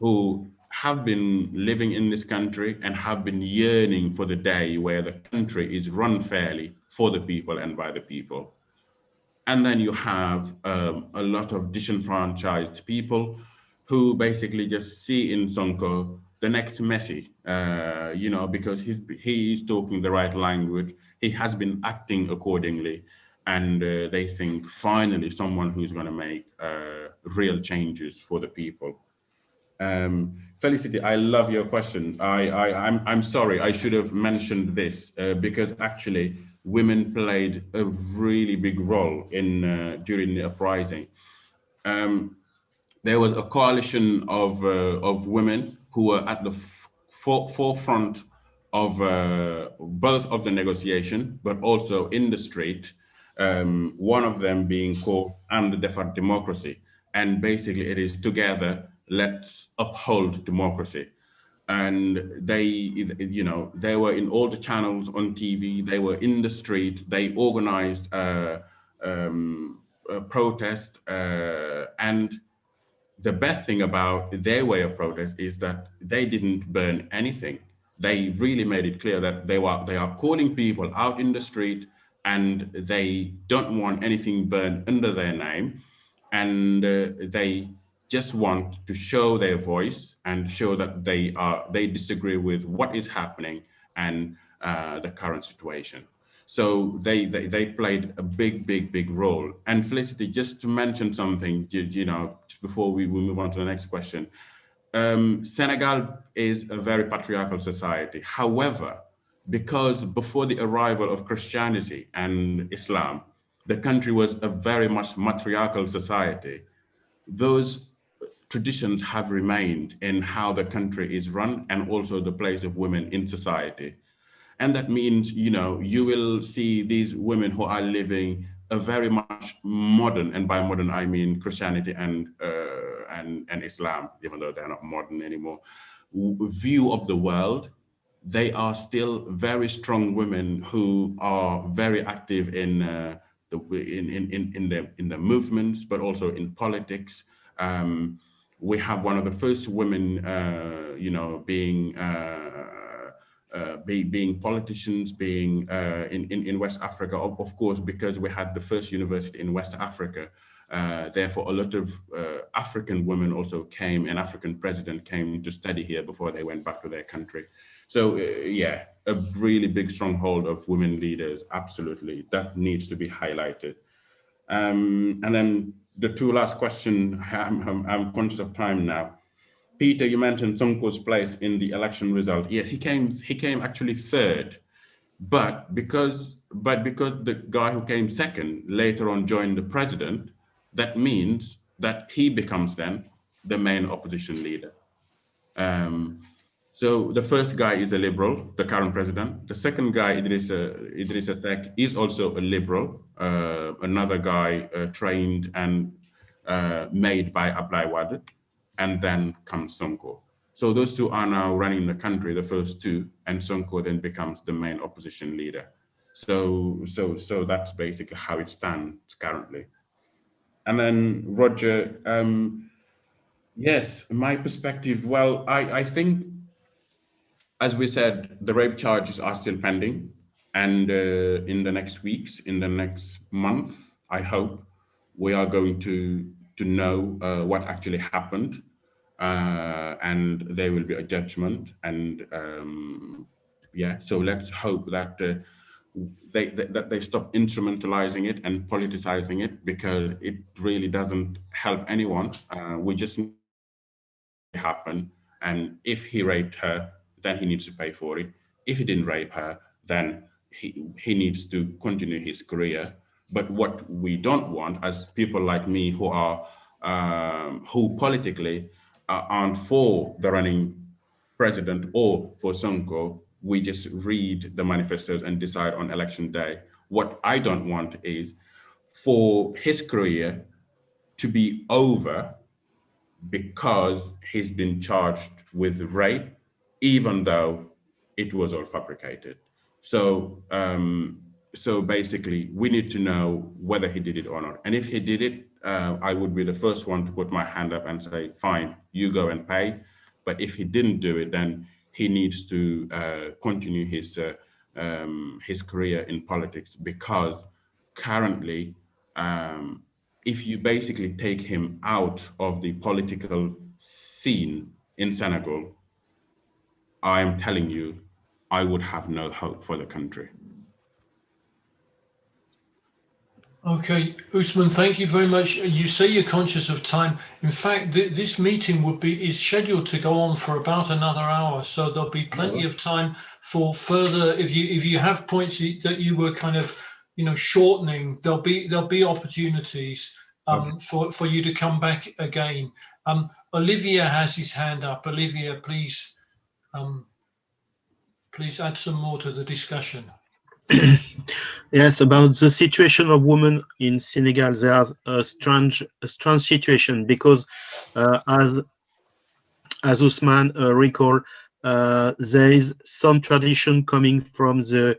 who have been living in this country and have been yearning for the day where the country is run fairly for the people and by the people. And then you have a lot of disenfranchised people who basically just see in Sonko the next Messi, you know, because he is talking the right language, he has been acting accordingly, and they think finally someone who's going to make real changes for the people. Felicity, I love your question. I'm sorry, I should have mentioned this because actually women played a really big role in during the uprising. There was a coalition of women who were at the forefront of both of the negotiation, but also in the street. One of them being called And the Defar Democracy. And basically it is together, let's uphold democracy. And they, you know, they were in all the channels on TV, they were in the street, they organized a protest. And the best thing about their way of protest is that they didn't burn anything. They really made it clear that they are calling people out in the street and they don't want anything burned under their name. And they just want to show their voice and show that they disagree with what is happening and the current situation. So they played a big role. And Felicity, just to mention something, you know, before we move on to the next question, Senegal is a very patriarchal society. However, because before the arrival of Christianity and Islam, the country was a very much matriarchal society. Those traditions have remained in how the country is run and also the place of women in society. And that means, you know, you will see these women who are living a very much modern, and by modern I mean Christianity and Islam, even though they're not modern anymore, view of the world. They are still very strong women who are very active in the movements, but also in politics. We have one of the first women, you know, being politicians, being in West Africa, of course, because we had the first university in West Africa. Therefore, a lot of African women also came, and African president came to study here before they went back to their country. So yeah, a really big stronghold of women leaders, absolutely, that needs to be highlighted. And then the two last questions, I'm conscious of time now. Peter, you mentioned Sonko's place in the election result. Yes, he came actually third, but because the guy who came second later on joined the president, that means that he becomes then the main opposition leader. So the first guy is a liberal, the current president. The second guy, Idrissa Seck, is also a liberal, another guy trained and made by Abdoulaye Wade. And then comes Sonko. So those two are now running the country, the first two, and Sonko then becomes the main opposition leader. So that's basically how it stands currently. And then Roger, yes, my perspective, well, I think, as we said, the rape charges are still pending. And in the next weeks, in the next month, I hope we are going to know what actually happened. And there will be a judgment, and yeah, so let's hope that they stop instrumentalizing it and politicizing it, because it really doesn't help anyone. We just need to happen, and if he raped her, then he needs to pay for it. If he didn't rape her, then he needs to continue his career. But what we don't want, as people like me who are who politically aren't for the running president or for Sonko, we just read the manifestos and decide on election day. What I don't want is for his career to be over because he's been charged with rape, even though it was all fabricated. So So basically, we need to know whether he did it or not. And if he did it, I would be the first one to put my hand up and say, fine, you go and pay. But if he didn't do it, then he needs to continue his career in politics, because currently, if you basically take him out of the political scene in Senegal, I am telling you, I would have no hope for the country. Okay, Ousmane, thank you very much. You say you're conscious of time. In fact, this meeting is scheduled to go on for about another hour, so there'll be plenty of time for further. If you have points that you were kind of, shortening, there'll be opportunities for you to come back again. Olivia has his hand up. Olivia, please add some more to the discussion. Yes, about the situation of women in Senegal, there's a strange situation, because as Ousmane recalled, there is some tradition coming from the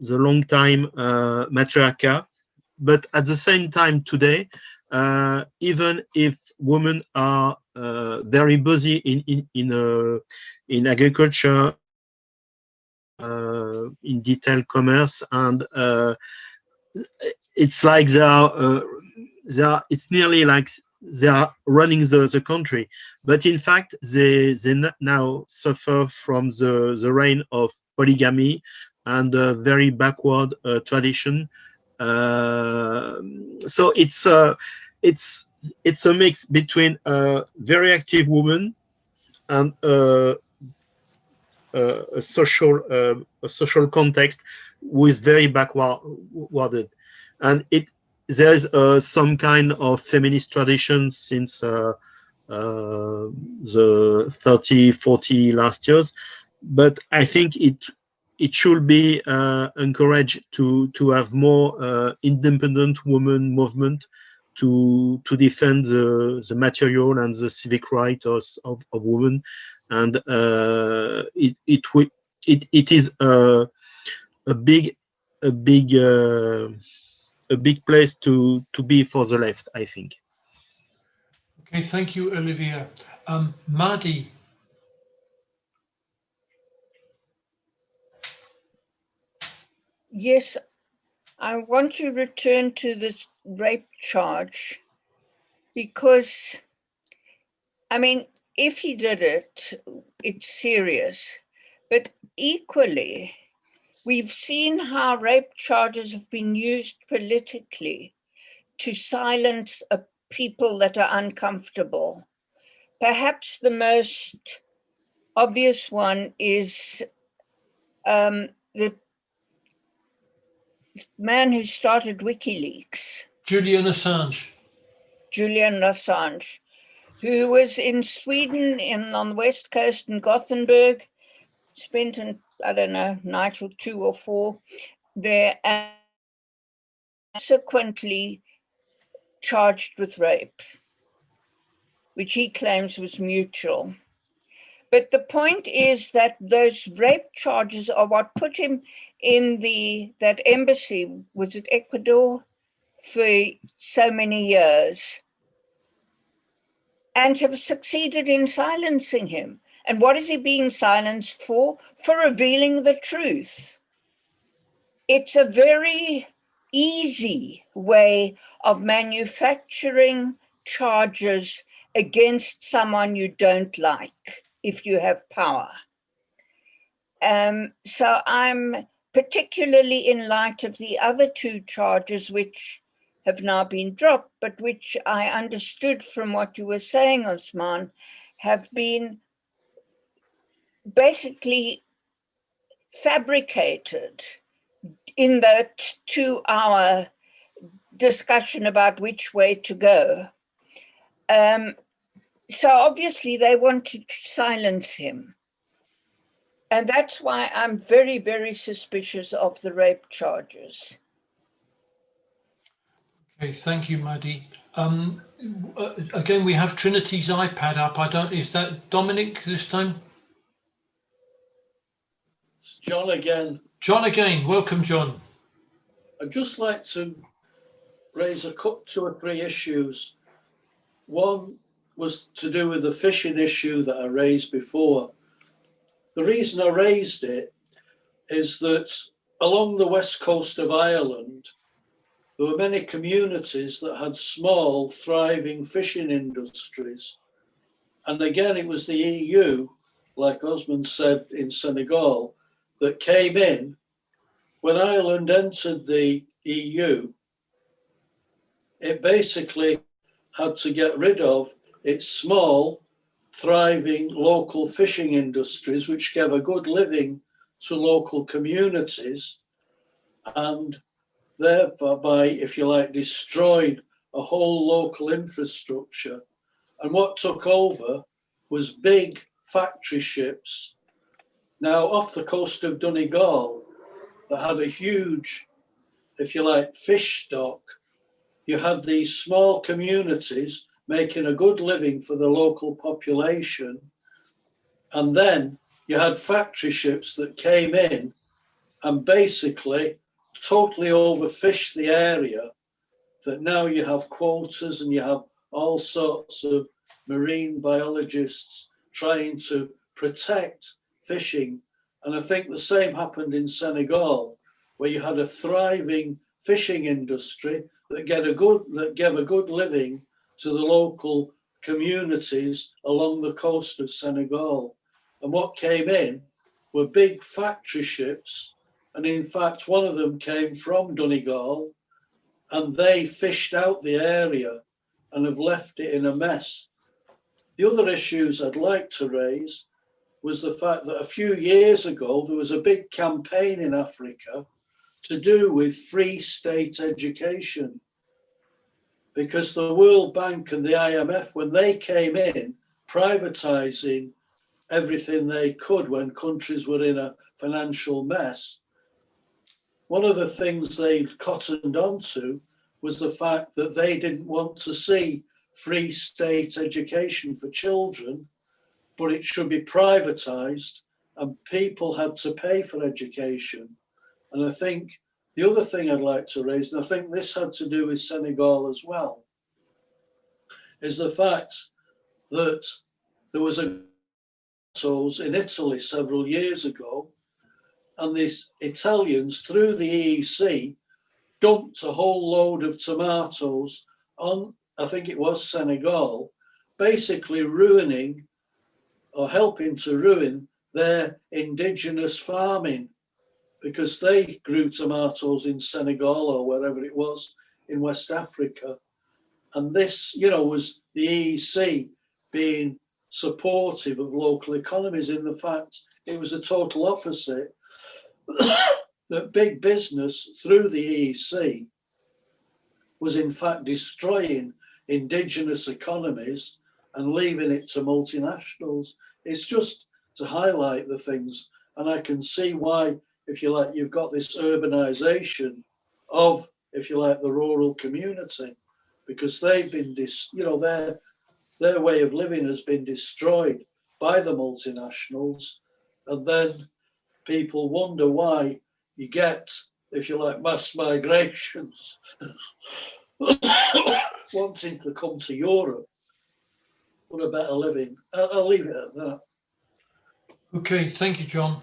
long time matriarchy, but at the same time today, even if women are very busy in agriculture, in detail commerce, and it's like it's nearly like they are running the country, but in fact they now suffer from the reign of polygamy and a very backward tradition. So it's a mix between a very active woman and a social context who is very backwarded, and there's some kind of feminist tradition since the 30-40 last years, but I think it should be encouraged to have more independent women movement to defend the material and the civic rights of women. And it is a big place to be for the left, I think. Okay, thank you, Olivia. Mahdi. Yes, I want to return to this rape charge, because, I mean, if he did it, it's serious. But equally, we've seen how rape charges have been used politically to silence people that are uncomfortable. Perhaps the most obvious one is the man who started WikiLeaks. Julian Assange, who was in Sweden on the west coast in Gothenburg, spent a night or 2 or 4 there, and subsequently charged with rape, which he claims was mutual. But the point is that those rape charges are what put him in that embassy, was it Ecuador, for so many years, and have succeeded in silencing him. And what is he being silenced for? For revealing the truth. It's a very easy way of manufacturing charges against someone you don't like if you have power. So I'm particularly, in light of the other 2 charges which have now been dropped, but which I understood from what you were saying, Ousmane, have been basically fabricated in that 2-hour discussion about which way to go. So obviously they want to silence him. And that's why I'm very, very suspicious of the rape charges. Okay, thank you, Mahdi. Again, we have Trinity's iPad up. Is that Dominic this time? It's John again. John again. Welcome, John. I'd just like to raise two or three issues. One was to do with the fishing issue that I raised before. The reason I raised it is that along the west coast of Ireland, there were many communities that had small, thriving fishing industries. And again, it was the EU, like Ousmane said in Senegal, that came in. When Ireland entered the EU, it basically had to get rid of its small, thriving local fishing industries, which gave a good living to local communities, and thereby, if you like, destroyed a whole local infrastructure. And what took over was big factory ships, now off the coast of Donegal, that had a huge, if you like, fish stock. You had these small communities making a good living for the local population. And then you had factory ships that came in and basically totally overfished the area, that now you have quotas and you have all sorts of marine biologists trying to protect fishing. And I think the same happened in Senegal, where you had a thriving fishing industry that gave a good living to the local communities along the coast of Senegal. And what came in were big factory ships. And in fact, one of them came from Donegal, and they fished out the area and have left it in a mess. The other issues I'd like to raise was the fact that a few years ago, there was a big campaign in Africa to do with free state education, because the World Bank and the IMF, when they came in, privatizing everything they could when countries were in a financial mess, one of the things they cottoned onto was the fact that they didn't want to see free state education for children, but it should be privatized and people had to pay for education. And I think the other thing I'd like to raise, and I think this had to do with Senegal as well, is the fact that there was a in Italy several years ago, and these Italians, through the EEC, dumped a whole load of tomatoes on, I think it was Senegal, basically ruining or helping to ruin their indigenous farming, because they grew tomatoes in Senegal or wherever it was in West Africa. And this, you know, was the EEC being supportive of local economies. In the fact, it was a total opposite, that big business through the EEC was in fact destroying indigenous economies and leaving it to multinationals. It's just to highlight the things. And I can see why, if you like, you've got this urbanization of, if you like, the rural community, because they've been, their way of living has been destroyed by the multinationals. And then people wonder why you get, if you like, mass migrations wanting to come to Europe for a better living. I'll leave it at that. Okay, thank you, John.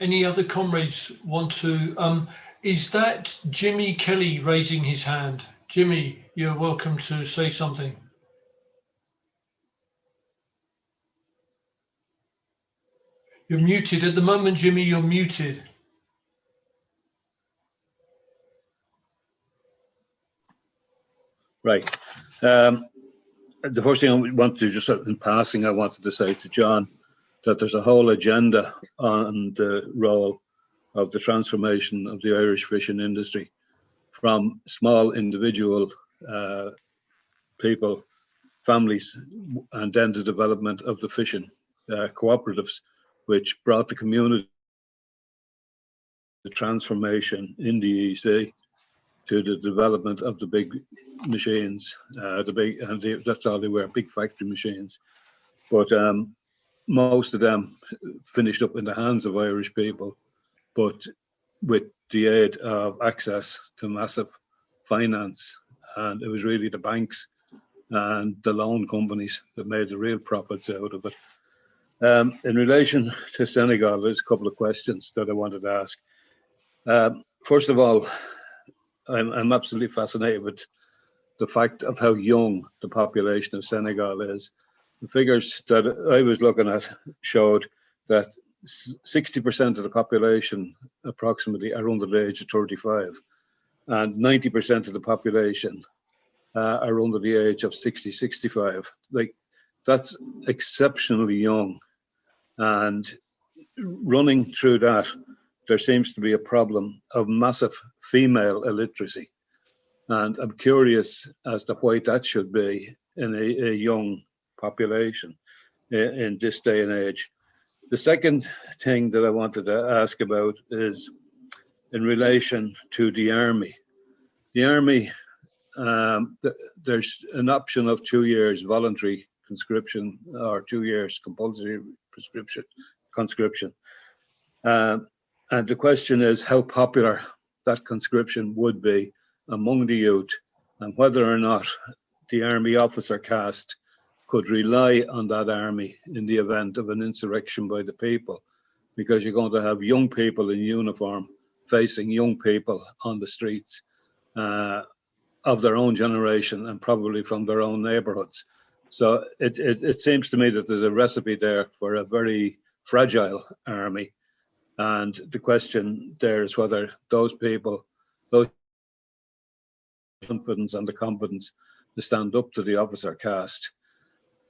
Any other comrades want to? Is that Jimmy Kelly raising his hand? Jimmy, you're welcome to say something. You're muted. At the moment, Jimmy, you're muted. Right. The first thing I want to just in passing, I wanted to say to John that there's a whole agenda on the role of the transformation of the Irish fishing industry from small individual people, families, and then the development of the fishing cooperatives, which brought the community the transformation in the EEC to the development of the big machines, that's all they were, big factory machines. But most of them finished up in the hands of Irish people. But with the aid of access to massive finance. And it was really the banks and the loan companies that made the real profits out of it. In relation to Senegal, there's a couple of questions that I wanted to ask. First of all, I'm absolutely fascinated with the fact of how young the population of Senegal is. The figures that I was looking at showed that 60% of the population approximately are under the age of 35, and 90% of the population are under the age of 60, 65. Like, that's exceptionally young. And running through that, there seems to be a problem of massive female illiteracy. And I'm curious as to why that should be in a young population in this day and age. The second thing that I wanted to ask about is in relation to the army. The army, there's an option of 2 years voluntary conscription or 2 years compulsory conscription. And the question is how popular that conscription would be among the youth, and whether or not the army officer caste could rely on that army in the event of an insurrection by the people, because you're going to have young people in uniform facing young people on the streets of their own generation and probably from their own neighborhoods. So it seems to me that there's a recipe there for a very fragile army. And the question there is whether those people, those confidence and the competence to stand up to the officer caste.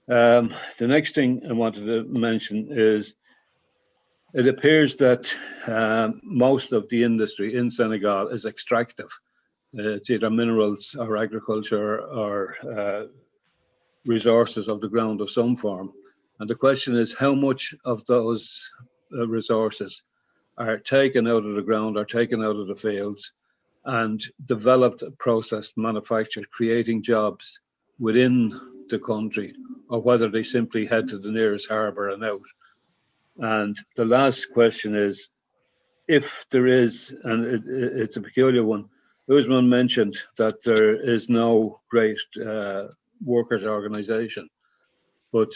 The next thing I wanted to mention is it appears that most of the industry in Senegal is extractive. It's either minerals or agriculture or resources of the ground of some form. And the question is how much of those resources are taken out of the ground, are taken out of the fields and developed, processed, manufactured, creating jobs within the country, or whether they simply head to the nearest harbour and out. And the last question is, if there is, and it's a peculiar one, Ousmane mentioned that there is no great workers' organisation, but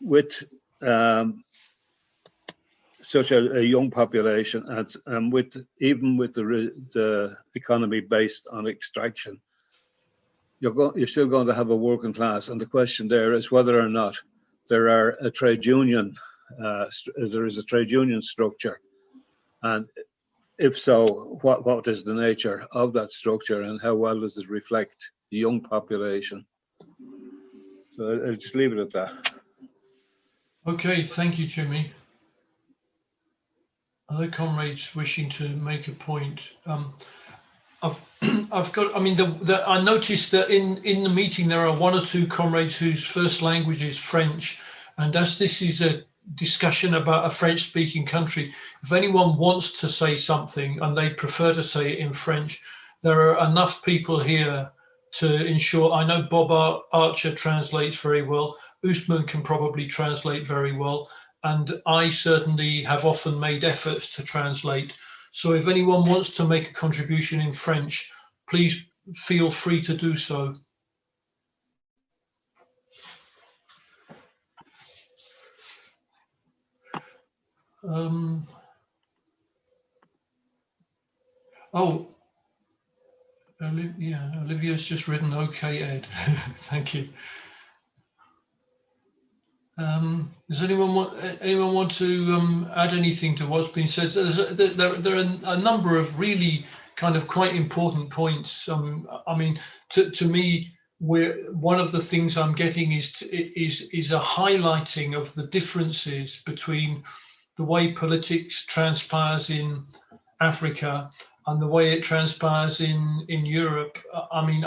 with such a young population, and even with the economy based on extraction, you're still going to have a working class. And the question there is whether or not there are a trade union, there is a trade union structure, and if so, what is the nature of that structure, and how well does it reflect the young population? So I'll just leave it at that. Okay, thank you, Jimmy. Other comrades wishing to make a point. I've got, I mean, I noticed that in the meeting there are one or two comrades whose first language is French, and as this is a discussion about a French-speaking country, if anyone wants to say something and they prefer to say it in French, there are enough people here to ensure. I know Bob Archer translates very well. Ousmane can probably translate very well, and I certainly have often made efforts to translate. So if anyone wants to make a contribution in French, please feel free to do so. Yeah, Olivia's just written, okay, Ed. Thank you. Does anyone want to add anything to what's been said? So there are a number of really kind of quite important points. I mean, to me, one of the things I'm getting is a highlighting of the differences between the way politics transpires in Africa and the way it transpires in Europe. I mean,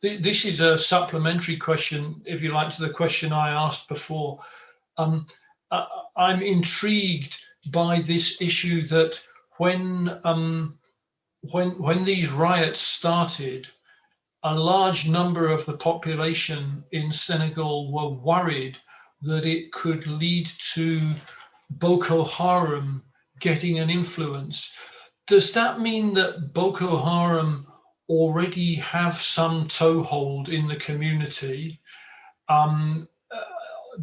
this is a supplementary question, if you like, to the question I asked before. I'm intrigued by this issue that when these riots started, a large number of the population in Senegal were worried that it could lead to Boko Haram getting an influence. does that mean that Boko Haram already have some toehold in the community?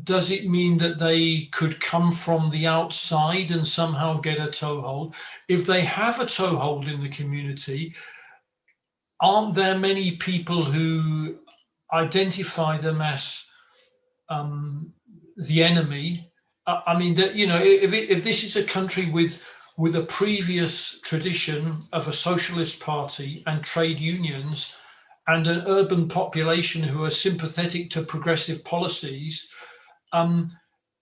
Does it mean that they could come from the outside and somehow get a toehold? If they have a toehold in the community, aren't there many people who identify them as the enemy? I mean, that, you know, if this is a country with a previous tradition of a socialist party and trade unions and an urban population who are sympathetic to progressive policies,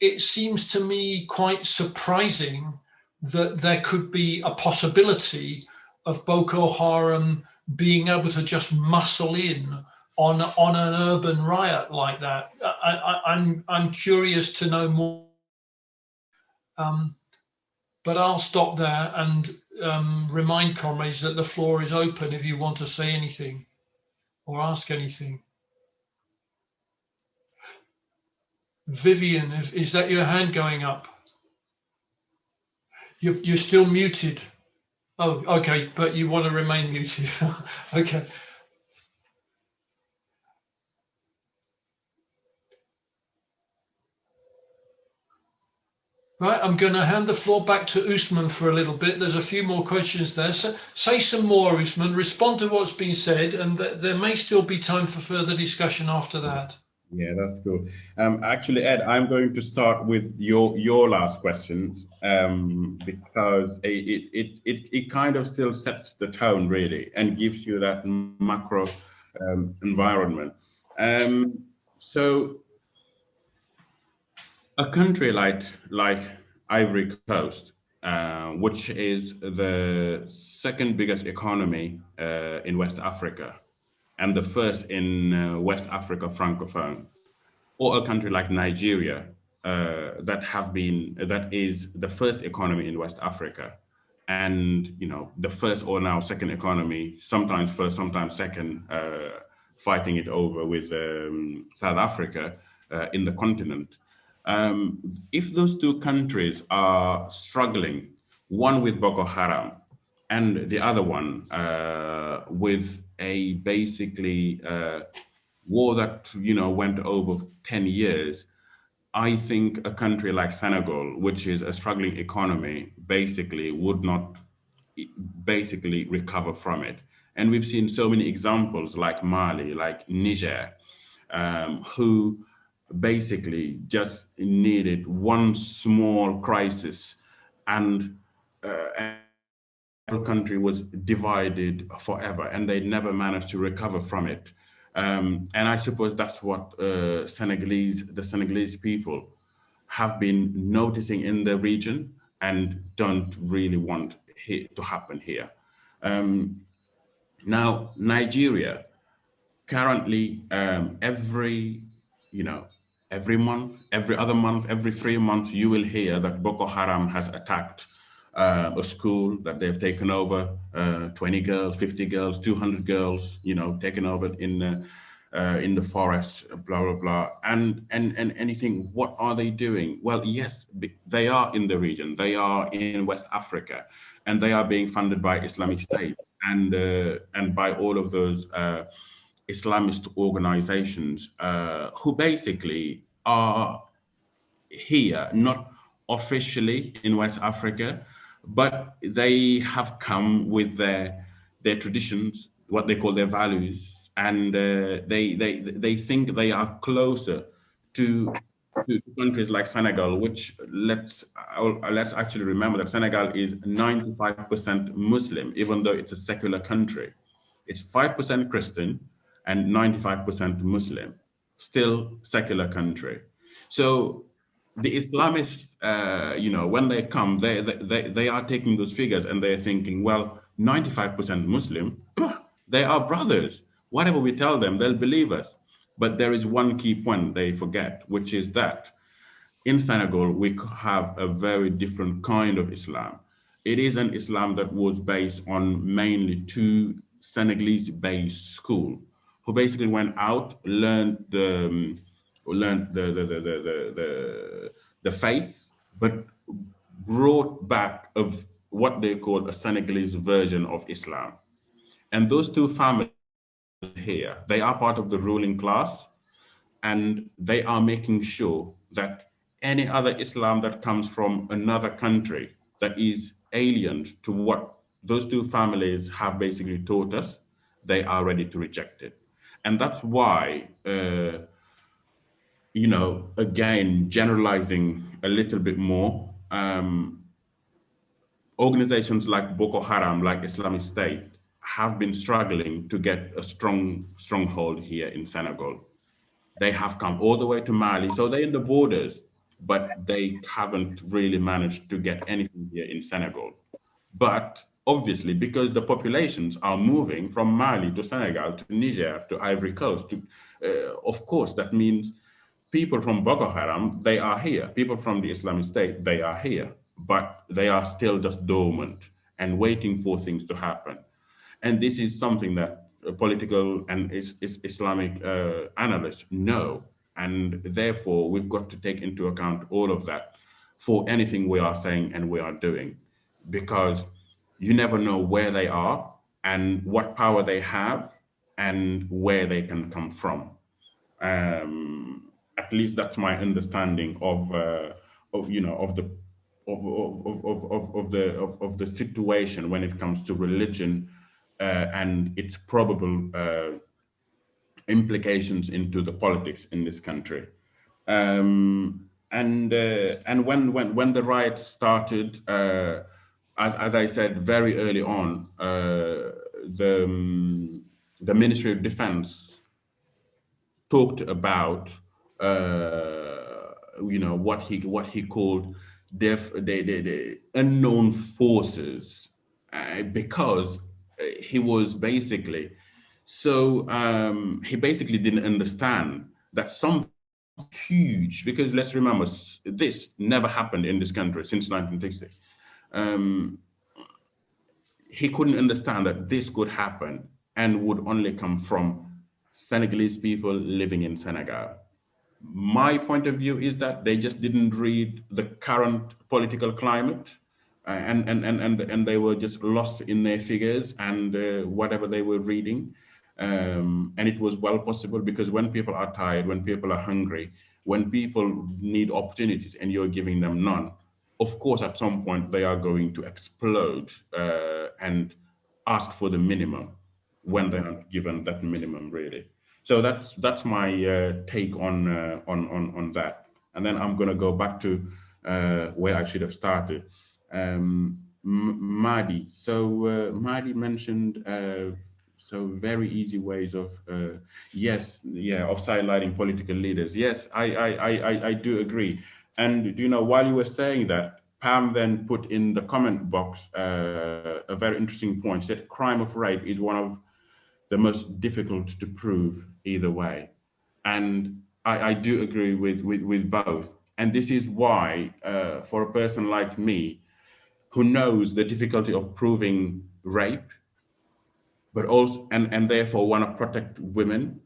it seems to me quite surprising that there could be a possibility of Boko Haram being able to just muscle in on an urban riot like that. I'm curious to know more. But I'll stop there and remind comrades that the floor is open if you want to say anything or ask anything. Vivian, is that your hand going up? You're still muted. Oh, okay, but you want to remain muted. Okay. Right, I'm going to hand the floor back to Ousmane for a little bit. There's a few more questions there. So say some more, Ousmane. Respond to what's been said, and there may still be time for further discussion after that. Yeah, that's cool. Actually, Ed, I'm going to start with your last questions because it kind of still sets the tone really and gives you that macro environment. So a country like Ivory Coast, which is the second biggest economy in West Africa, and the first in West Africa Francophone, or a country like Nigeria, that is the first economy in West Africa, and you know, the first or now second economy, sometimes first, sometimes second, fighting it over with South Africa in the continent. If those two countries are struggling, one with Boko Haram and the other one with a basically war that, you know, went over 10 years, I think a country like Senegal, which is a struggling economy, basically would not basically recover from it. And we've seen so many examples like Mali, like Niger, who basically just needed one small crisis and the country was divided forever and they never managed to recover from it. And I suppose that's what the Senegalese people have been noticing in the region and don't really want to happen here. Now, Nigeria, currently every month, every other month, every 3 months, you will hear that Boko Haram has attacked a school that they've taken over, 20 girls, 50 girls, 200 girls, you know, taken over in the forest, blah, blah, blah. And anything, what are they doing? Well, yes, they are in the region. They are in West Africa, and they are being funded by Islamic State and by all of those Islamist organizations who basically are here, not officially in West Africa, but they have come with their traditions, what they call their values, and they think they are closer to countries like Senegal, which let's actually remember that Senegal is 95% Muslim, even though it's a secular country. It's 5% Christian and 95% Muslim, still secular country. So the Islamists, when they come, they are taking those figures and they're thinking, well, 95% Muslim, they are brothers. Whatever we tell them, they'll believe us. But there is one key point they forget, which is that in Senegal, we have a very different kind of Islam. It is an Islam that was based on mainly two Senegalese-based schools, who basically went out, learned the faith, but brought back what they call a Senegalese version of Islam. And those two families here, they are part of the ruling class, and they are making sure that any other Islam that comes from another country that is alien to what those two families have basically taught us, they are ready to reject it. And that's why, you know, again, generalizing a little bit more, organizations like Boko Haram, like Islamic State, have been struggling to get a stronghold here in Senegal. They have come all the way to Mali, so they're in the borders, but they haven't really managed to get anything here in Senegal. But obviously, because the populations are moving from Mali to Senegal, to Niger, to Ivory Coast, of course, that means people from Boko Haram, they are here. People from the Islamic State, they are here, but they are still just dormant and waiting for things to happen. And this is something that political and Islamic analysts know. And therefore, we've got to take into account all of that for anything we are saying and we are doing, because you never know where they are and what power they have and where they can come from. At least that's my understanding of you know, of the situation when it comes to religion and its probable implications into the politics in this country. And when the riots started, as I said very early on, the Ministry of Defense talked about you know, what he called the unknown forces, because he was basically he basically didn't understand that some huge, because let's remember, this never happened in this country since 1960. He couldn't understand that this could happen and would only come from Senegalese people living in Senegal. My point of view is that they just didn't read the current political climate, and they were just lost in their figures and whatever they were reading. And it was well possible, because when people are tired, when people are hungry, when people need opportunities and you're giving them none, of course, at some point they are going to explode and ask for the minimum when they aren't given that minimum, really. So that's my take on that. And then I'm going to go back to where I should have started. Madi. So Madi mentioned so very easy ways of of sidelining political leaders. Yes, I do agree. And do you know, while you were saying that, Pam then put in the comment box a very interesting point. Said crime of rape is one of the most difficult to prove either way. And I do agree with both. And this is why, for a person like me, who knows the difficulty of proving rape, but also, and therefore want to protect women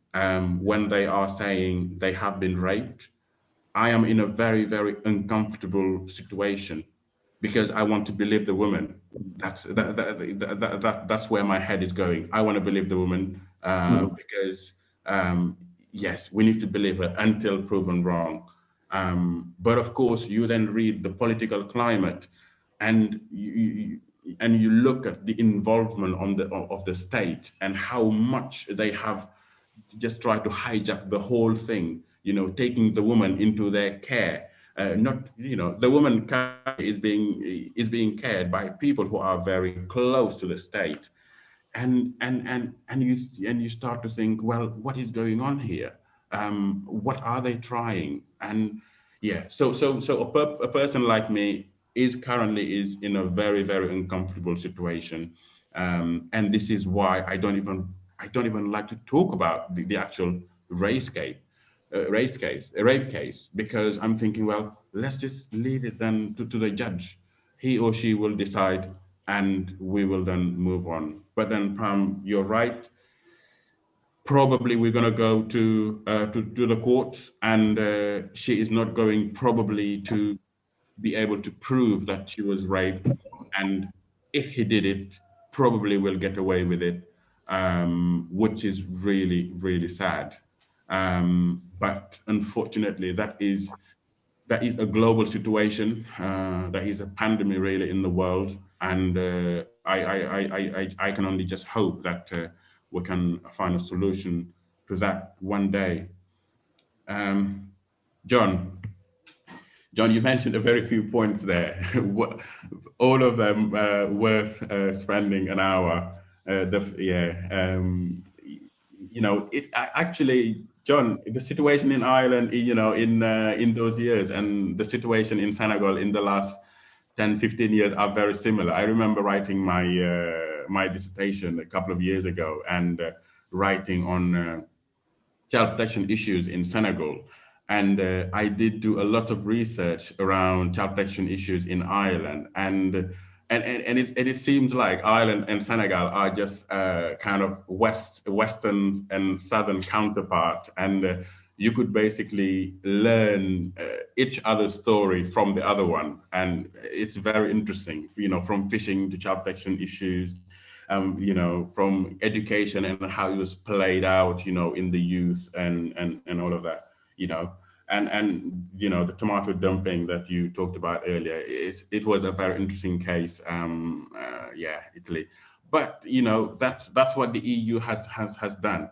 when they are saying they have been raped, I am in a very, very uncomfortable situation, because I want to believe the woman. That's where my head is going. I want to believe the woman because yes, we need to believe her until proven wrong. But of course, you then read the political climate, and you look at the involvement of the state and how much they have just tried to hijack the whole thing. You know, taking the woman into their care. Not, you know, the woman is being cared by people who are very close to the state, and you start to think, well, what is going on here? What are they trying? And yeah, so a person like me is currently in a very, very uncomfortable situation, and this is why I don't even like to talk about the actual rape case, because I'm thinking, well, let's just leave it then to the judge. He or she will decide, and we will then move on. But then, Pam, you're right. Probably we're going to go to the court, and she is not going probably to be able to prove that she was raped, and if he did it, probably will get away with it, which is really, really sad. But unfortunately, that is a global situation. That is a pandemic really in the world, and I can only just hope that we can find a solution to that one day. John, you mentioned a very few points there. All of them worth spending an hour. Actually, John, the situation in Ireland, in those years, and the situation in Senegal in the last 10, 15 years are very similar. I remember writing my dissertation a couple of years ago, and writing on child protection issues in Senegal. And I did do a lot of research around child protection issues in Ireland. And it seems like Ireland and Senegal are just kind of Western and Southern counterpart. And you could basically learn each other's story from the other one. And it's very interesting, from fishing to child protection issues, from education and how it was played out, in the youth and all of that, and the tomato dumping that you talked about earlier. It was a very interesting case. Italy, but that's what the EU has done.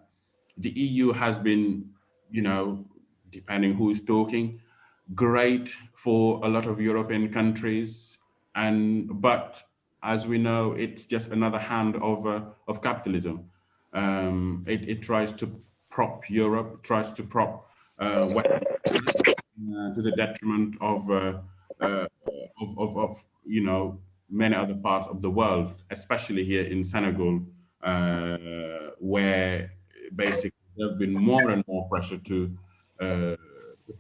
The EU has been, depending who's talking, great for a lot of European countries, but as we know, it's just another hand of capitalism. It tries to prop Europe, tries to prop to the detriment of many other parts of the world, especially here in Senegal, where basically there's been more and more pressure to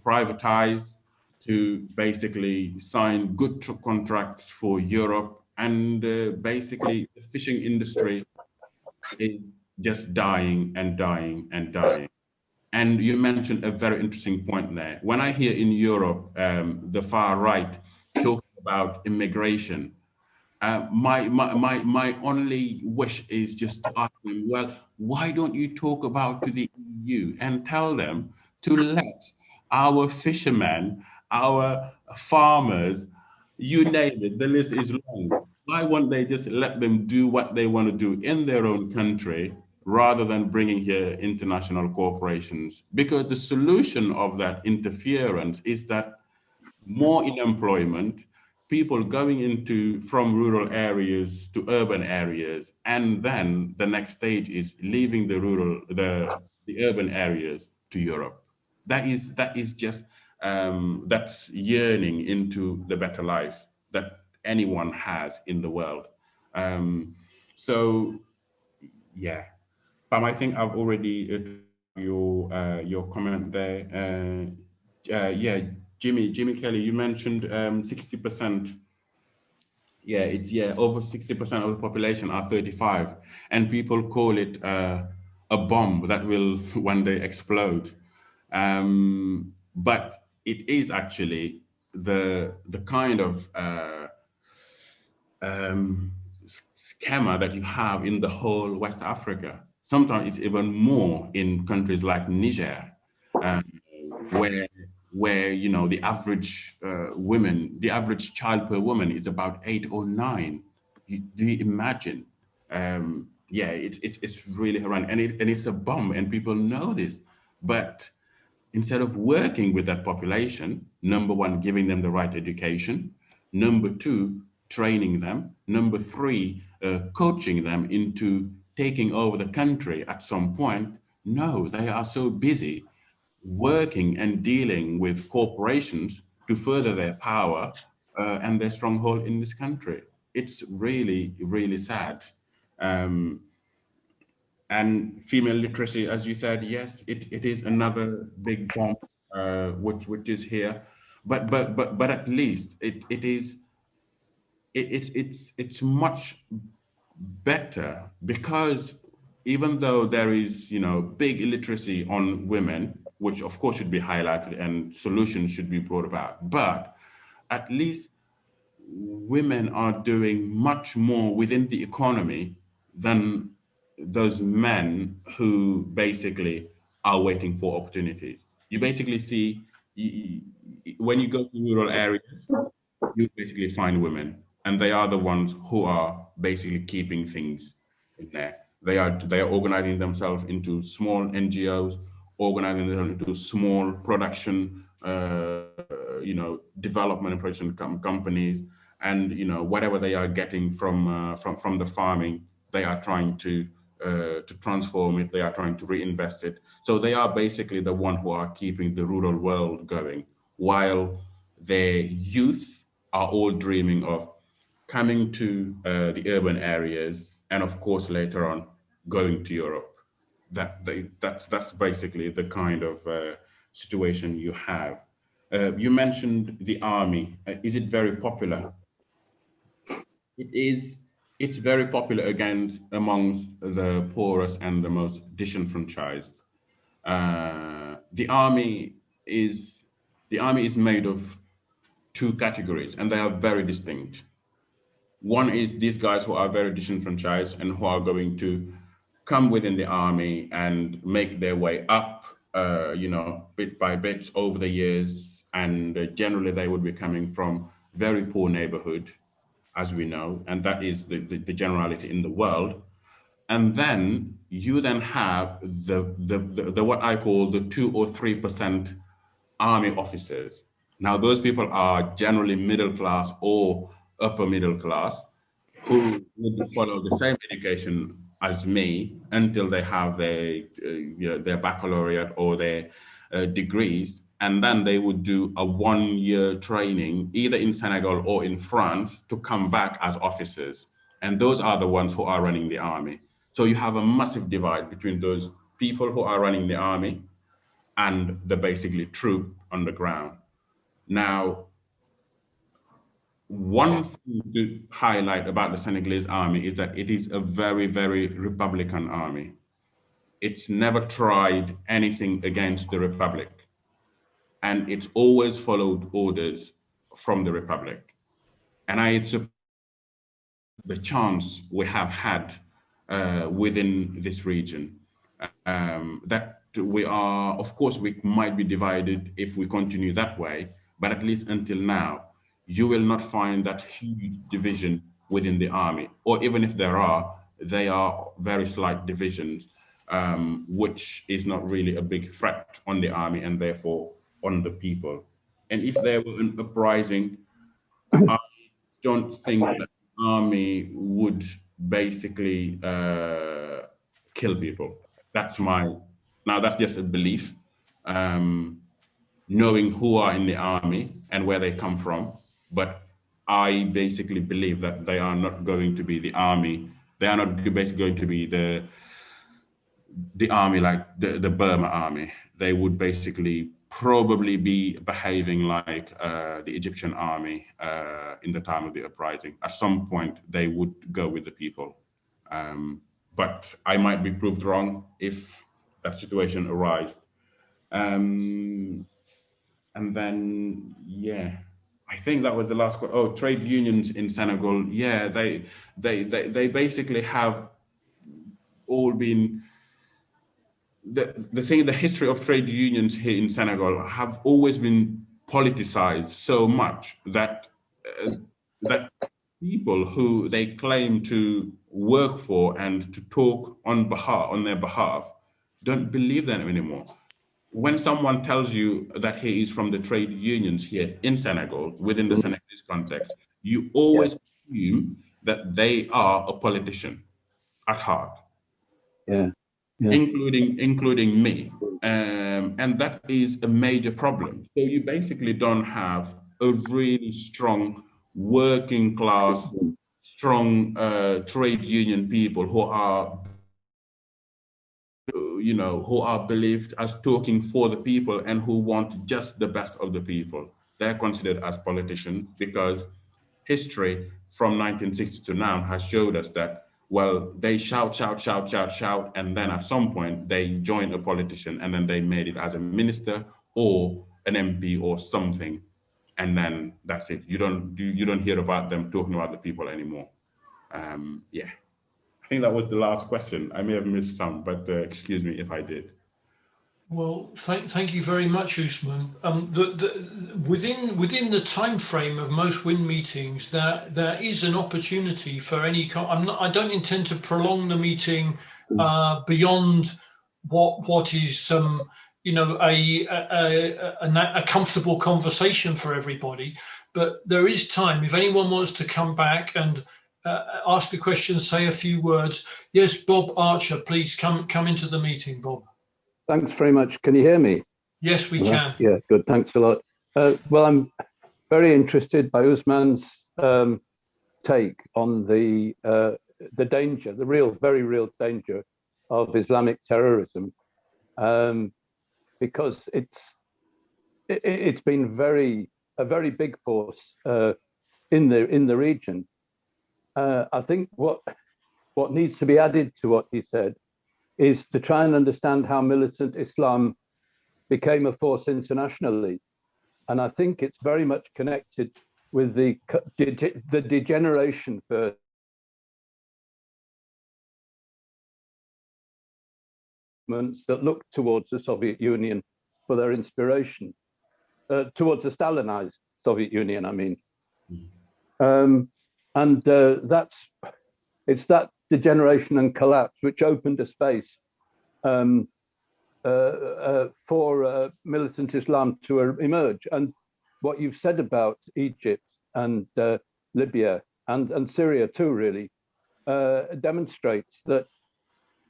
privatize, to basically sign good contracts for Europe, and basically the fishing industry is just dying and dying and dying. And you mentioned a very interesting point there. When I hear in Europe the far right talking about immigration, my only wish is just to ask them, well, why don't you talk about to the EU and tell them to let our fishermen, our farmers, you name it, the list is long. Why won't they just let them do what they want to do in their own country, rather than bringing here international corporations? Because the solution of that interference is that more unemployment, people going from rural areas to urban areas, and then the next stage is leaving the urban areas to Europe. That is just that's yearning into the better life that anyone has in the world. So yeah, Pam, I think I've already your comment there. Yeah, Jimmy Kelly, you mentioned 60%. Yeah, it's over 60% of the population are 35, and people call it a bomb that will one day explode. But it is actually the kind of schema that you have in the whole West Africa. Sometimes it's even more in countries like Niger, where the average the average child per woman is about 8 or 9. Do you imagine? It's really horrendous, and it's a bomb, and people know this. But instead of working with that population, number one, giving them the right education, number two, training them, number three, coaching them into taking over the country at some point, no, they are so busy working and dealing with corporations to further their power and their stronghold in this country. It's really, really sad. And female literacy, as you said, yes, it is another big bomb which is here, but at least it's much better, because even though there is big illiteracy on women, which of course should be highlighted and solutions should be brought about, but at least women are doing much more within the economy than those men who basically are waiting for opportunities. You basically see, when you go to rural areas, you basically find women, and they are the ones who are basically keeping things in there. They are organizing themselves into small NGOs, organizing them into small production, development and production companies, and whatever they are getting from the farming, they are trying to transform it. They are trying to reinvest it. So they are basically the one who are keeping the rural world going, while their youth are all dreaming of coming to the urban areas, and of course later on going to Europe. That's basically the kind of situation you have. You mentioned the army. Is it very popular? It is. It's very popular amongst the poorest and the most disenfranchised. The army is made of two categories, and they are very distinct. One is these guys who are very disenfranchised and who are going to come within the army and make their way up, bit by bit over the years. And generally, they would be coming from very poor neighborhood, as we know, and that is the generality in the world. And then you then have the what I call the 2 or 3% army officers. Now, those people are generally middle class or upper middle class, who would follow the same education as me until they have their baccalaureate or their degrees, and then they would do a 1-year training either in Senegal or in France to come back as officers. And those are the ones who are running the army. So you have a massive divide between those people who are running the army and the basically troop on the ground. Now, one thing to highlight about the Senegalese army is that it is a very, very Republican army. It's never tried anything against the Republic, and it's always followed orders from the Republic. And it's the chance we have had within this region, that we are, of course, we might be divided if we continue that way, but at least until now, you will not find that huge division within the army, or even if there are, they are very slight divisions, which is not really a big threat on the army and therefore on the people. And if there were an uprising, I don't think that the army would basically kill people. That's just a belief, knowing who are in the army and where they come from. But I basically believe that they are not going to be the army. They are not basically going to be the army like the Burma army. They would basically probably be behaving like the Egyptian army in the time of the uprising. At some point, they would go with the people. But I might be proved wrong if that situation arises. And then, yeah, I think that was the last question. Oh, trade unions in Senegal. Yeah, they basically have all been, the history of trade unions here in Senegal have always been politicized so much that that people who they claim to work for and to talk on their behalf don't believe them anymore. When someone tells you that he is from the trade unions here in Senegal, within the Senegalese context, you always assume that they are a politician at heart. Yeah. Including me. And that is a major problem. So you basically don't have a really strong working class, strong trade union people who are, who are believed as talking for the people and who want just the best of the people. They're considered as politicians because history from 1960 to now has showed us that, well, they shout, and then at some point they joined a politician and then they made it as a minister or an MP or something. and then that's it. You don't hear about them talking about the people anymore. Yeah, I think that was the last question. I may have missed some, but excuse me if I did. Well, thank you very much, Ousmane. Within the time frame of most WIN meetings, there is an opportunity for any. I don't intend to prolong the meeting beyond what is you know, a comfortable conversation for everybody. But there is time. If anyone wants to come back and ask a question, say a few words. Yes, Bob Archer, please come into the meeting, Bob. Thanks very much. Can you hear me? Yes, we can. Yeah, good. Thanks a lot. Well, I'm very interested by Ousmane's take on the danger, the very real danger of Islamic terrorism, because it's been a very big force in the region. I think what needs to be added to what he said is to try and understand how militant Islam became a force internationally. And I think it's very much connected with the degeneration first that looked towards the Soviet Union for their inspiration, towards the Stalinized Soviet Union, I mean. It's that degeneration and collapse which opened a space for militant Islam to emerge. And what you've said about Egypt and Libya and Syria too, really, demonstrates that.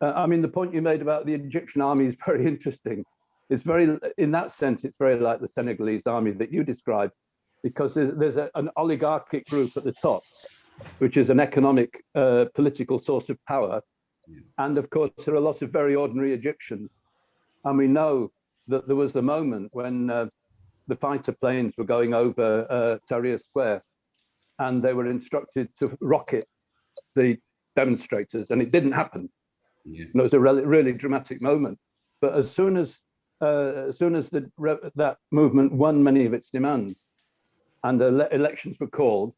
I mean, the point you made about the Egyptian army is very interesting. It's very, in that sense, it's very like the Senegalese army that you described, because there's an oligarchic group at the top, which is an economic, political source of power. And of course, there are a lot of very ordinary Egyptians. And we know that there was a moment when the fighter planes were going over Tahrir Square, and they were instructed to rocket the demonstrators, and it didn't happen. Yeah. It was a really dramatic moment. But as soon as that movement won many of its demands, and the elections were called,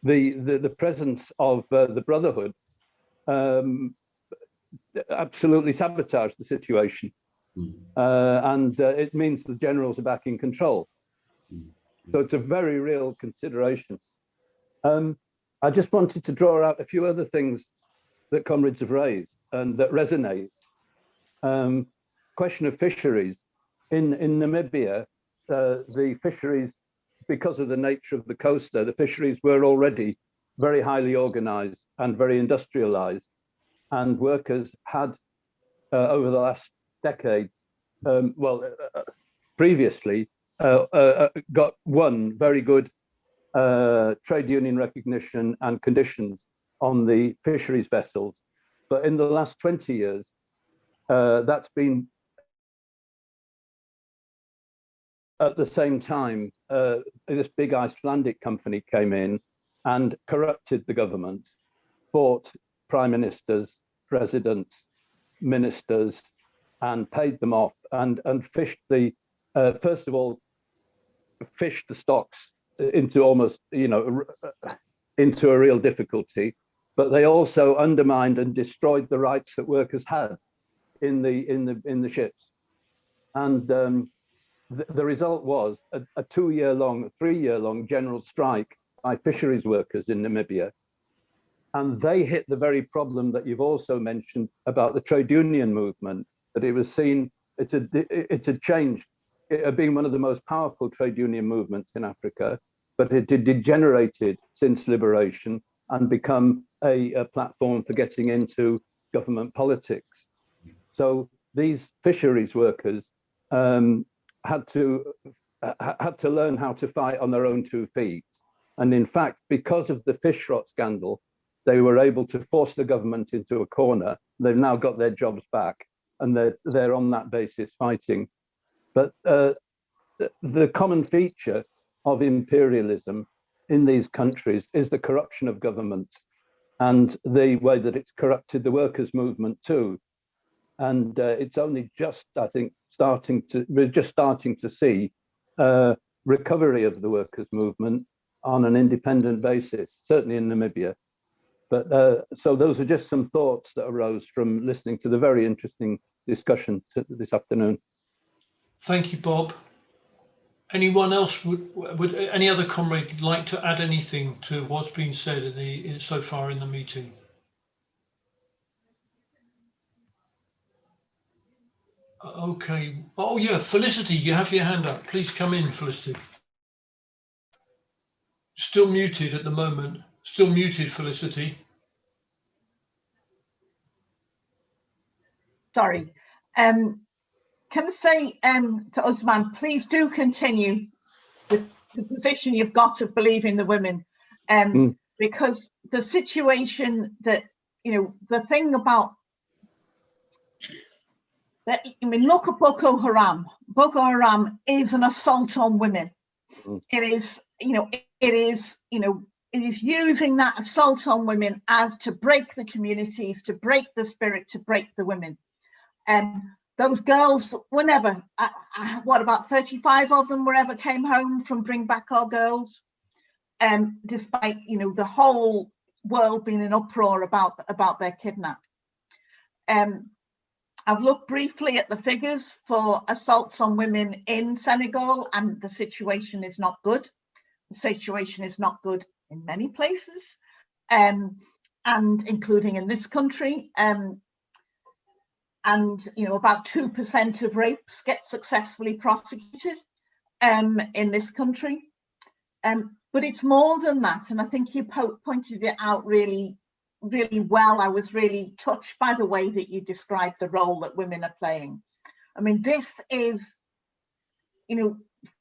the presence of the Brotherhood absolutely sabotaged the situation. And it means the generals are back in control. So it's a very real consideration. I just wanted to draw out a few other things that comrades have raised and that resonate. Question of fisheries. In Namibia, the fisheries, because of the nature of the coast there, the fisheries were already very highly organized and very industrialized. And workers had, over the last decades, previously, got one very good trade union recognition and conditions on the fisheries vessels. But in the last 20 years, that's been at the same time, this big Icelandic company came in and corrupted the government, bought prime ministers, presidents, ministers, and paid them off and fished the, first of all, fished the stocks into almost, into a real difficulty. But they also undermined and destroyed the rights that workers had in the ships. And the result was a 3-year-long general strike by fisheries workers in Namibia. And they hit the very problem that you've also mentioned about the trade union movement, that it was seen, it had changed, it had been one of the most powerful trade union movements in Africa, but it had degenerated since liberation and become a platform for getting into government politics. So these fisheries workers had to learn how to fight on their own 2 feet. And in fact, because of the fish rot scandal, they were able to force the government into a corner. They've now got their jobs back, and they're on that basis fighting. But the common feature of imperialism in these countries is the corruption of governments and the way that it's corrupted the workers' movement too. And it's only just, I think, we're just starting to see recovery of the workers' movement on an independent basis, certainly in Namibia. But so those are just some thoughts that arose from listening to the very interesting discussion this afternoon. Thank you, Bob. Anyone else would any other comrade like to add anything to what's been said so far in the meeting? Okay. Oh yeah, Felicity, you have your hand up. Please come in, Felicity. Still muted at the moment. Still muted, Felicity. Sorry. Can I say to Ousmane, please do continue with the position you've got of believing the women, because the situation that, you know, the thing about that, I mean, look at Boko Haram. Boko Haram is an assault on women. It is, it is using that assault on women as to break the communities, to break the spirit, to break the women. Those girls were never, what, about 35 of them were ever came home from Bring Back Our Girls, despite, the whole world being in uproar about their kidnap. I've looked briefly at the figures for assaults on women in Senegal, and the situation is not good. The situation is not good in many places, and including in this country. And about 2% of rapes get successfully prosecuted in this country. But it's more than that, and I think you pointed it out really, really well. I was really touched by the way that you described the role that women are playing. I mean, this is,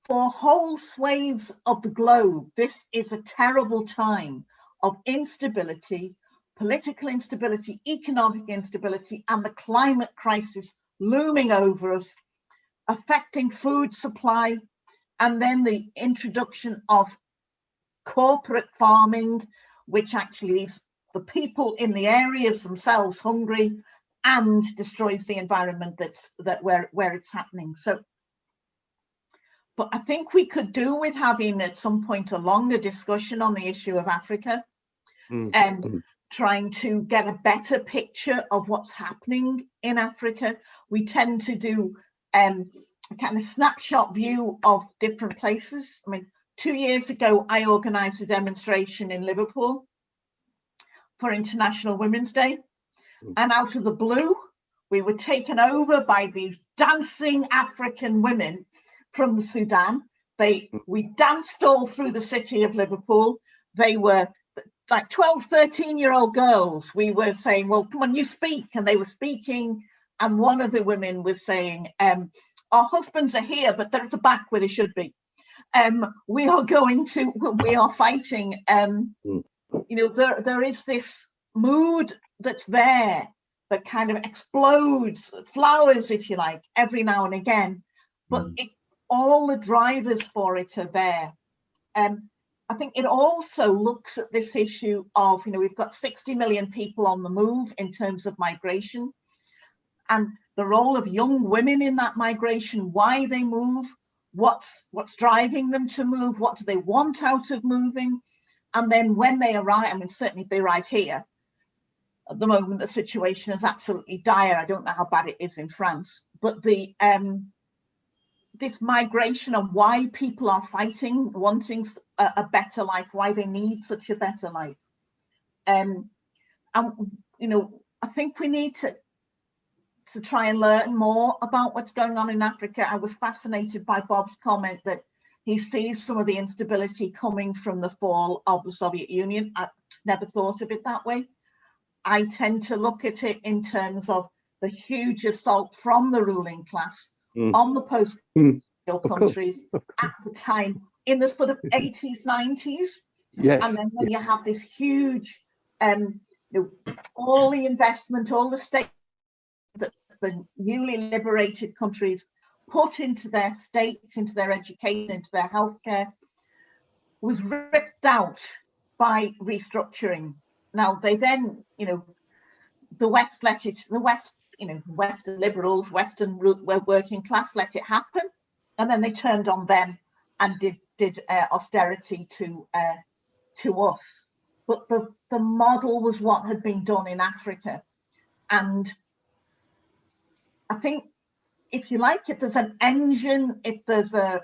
for whole swathes of the globe, this is a terrible time of instability, political instability, economic instability, and the climate crisis looming over us, affecting food supply, and then the introduction of corporate farming, which actually leaves the people in the areas themselves hungry and destroys the environment where it's happening. So, but I think we could do with having at some point a longer discussion on the issue of Africa, and trying to get a better picture of what's happening in Africa. We tend to do a kind of snapshot view of different places. I mean, 2 years ago, I organised a demonstration in Liverpool for International Women's Day. And out of the blue, we were taken over by these dancing African women from the Sudan. We danced all through the city of Liverpool. They were like 12, 13-year-old girls. We were saying, well, come on, you speak. And they were speaking. And one of the women was saying, our husbands are here, but they're at the back where they should be. We are fighting. There is this mood that's there that kind of explodes, flowers, if you like, every now and again. But all the drivers for it are there. I think it also looks at this issue of, we've got 60 million people on the move in terms of migration, and the role of young women in that migration, why they move, what's driving them to move, what do they want out of moving, and then when they arrive, I mean, certainly if they arrive here, at the moment the situation is absolutely dire. I don't know how bad it is in France, but this migration and why people are fighting, wanting a better life, why they need such a better life. And I think we need to try and learn more about what's going on in Africa. I was fascinated by Bob's comment that he sees some of the instability coming from the fall of the Soviet Union. I've never thought of it that way. I tend to look at it in terms of the huge assault from the ruling class on the post-colonial countries at the time in the sort of 80s, 90s. Yes. And then when you have this huge, all the investment, all the state that the newly liberated countries put into their states, into their education, into their healthcare, was ripped out by restructuring. Now they then, the West let it, Western liberals, Western working class let it happen, and then they turned on them and did austerity to us. But the model was what had been done in Africa. And I think, if you like, if there's an engine, if there's an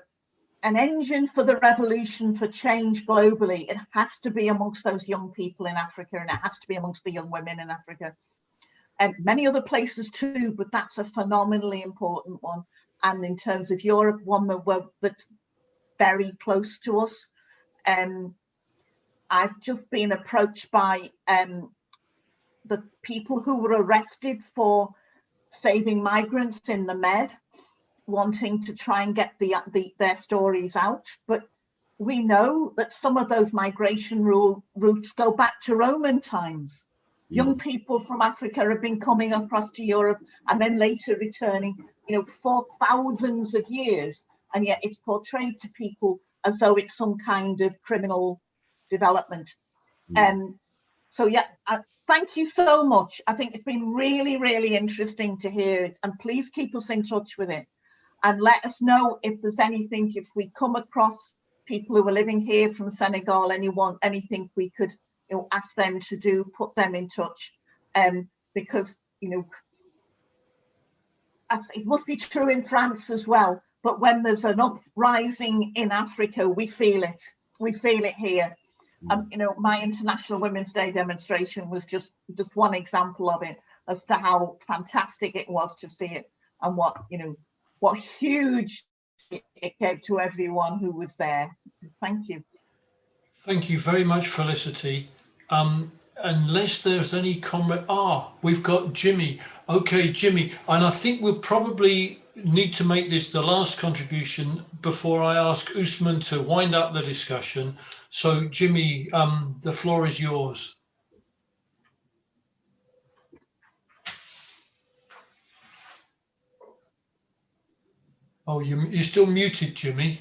engine for the revolution, for change globally, it has to be amongst those young people in Africa, and it has to be amongst the young women in Africa. And many other places too, but that's a phenomenally important one. And in terms of Europe, one that's very close to us. I've just been approached by the people who were arrested for saving migrants in the Med, wanting to try and get their stories out. But we know that some of those migration routes go back to Roman times. Young people from Africa have been coming across to Europe and then later returning, for thousands of years. And yet it's portrayed to people as though it's some kind of criminal development. So yeah, thank you so much. I think it's been really, really interesting to hear it. And please keep us in touch with it. And let us know if there's anything, if we come across people who are living here from Senegal, anything we could ask them to do, put them in touch. Because, it must be true in France as well. But when there's an uprising in Africa, we feel it. We feel it here. My International Women's Day demonstration was just one example of it, as to how fantastic it was to see it, and what huge it gave to everyone who was there. Thank you. Thank you very much, Felicity. Unless there's any comment, we've got Jimmy. Okay, Jimmy, and I think we'll probably need to make this the last contribution before I ask Ousmane to wind up the discussion. So, Jimmy, the floor is yours. Oh, you're still muted, Jimmy.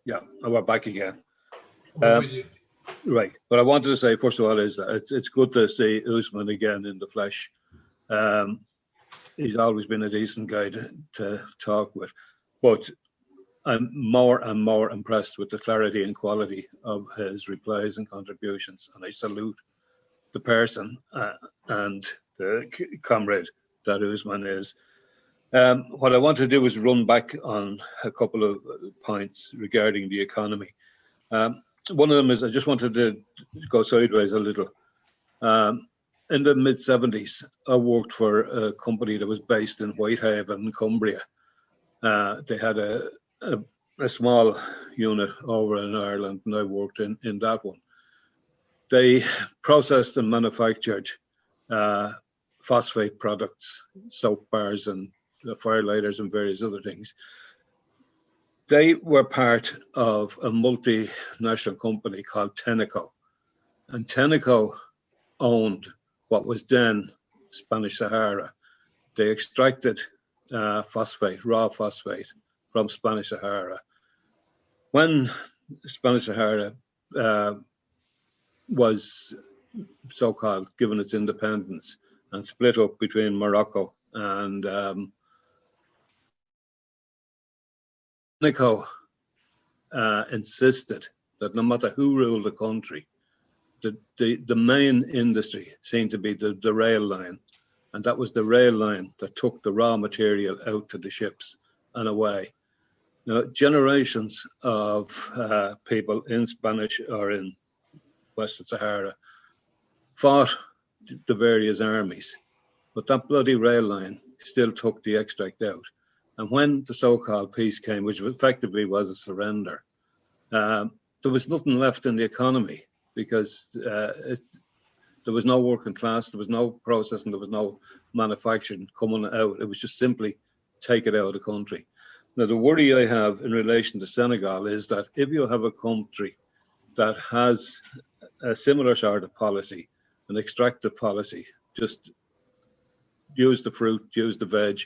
Yeah, we're back again. We're with you. Right. What I wanted to say, first of all, is that it's good to see Ousmane again in the flesh. He's always been a decent guy to talk with. But I'm more and more impressed with the clarity and quality of his replies and contributions. And I salute the person and the comrade that Ousmane is. What I want to do is run back on a couple of points regarding the economy. One of them is I just wanted to go sideways a little. In the mid-70s, I worked for a company that was based in Whitehaven, Cumbria. They had a small unit over in Ireland, and I worked in that one. They processed and manufactured phosphate products, soap bars and firelighters and various other things. They were part of a multinational company called Teneco. And Teneco owned what was then Spanish Sahara. They extracted phosphate, raw phosphate, from Spanish Sahara. When Spanish Sahara was so-called given its independence and split up between Morocco and Senegal insisted that no matter who ruled the country, the main industry seemed to be the rail line, and that was the rail line that took the raw material out to the ships and away. Now, generations of people in Spanish or in Western Sahara fought the various armies, but that bloody rail line still took the extract out. And when the so-called peace came, which effectively was a surrender, there was nothing left in the economy because there was no working class, there was no processing, there was no manufacturing coming out. It was just simply take it out of the country. Now, the worry I have in relation to Senegal is that if you have a country that has a similar sort of policy, an extractive policy, just use the fruit, use the veg,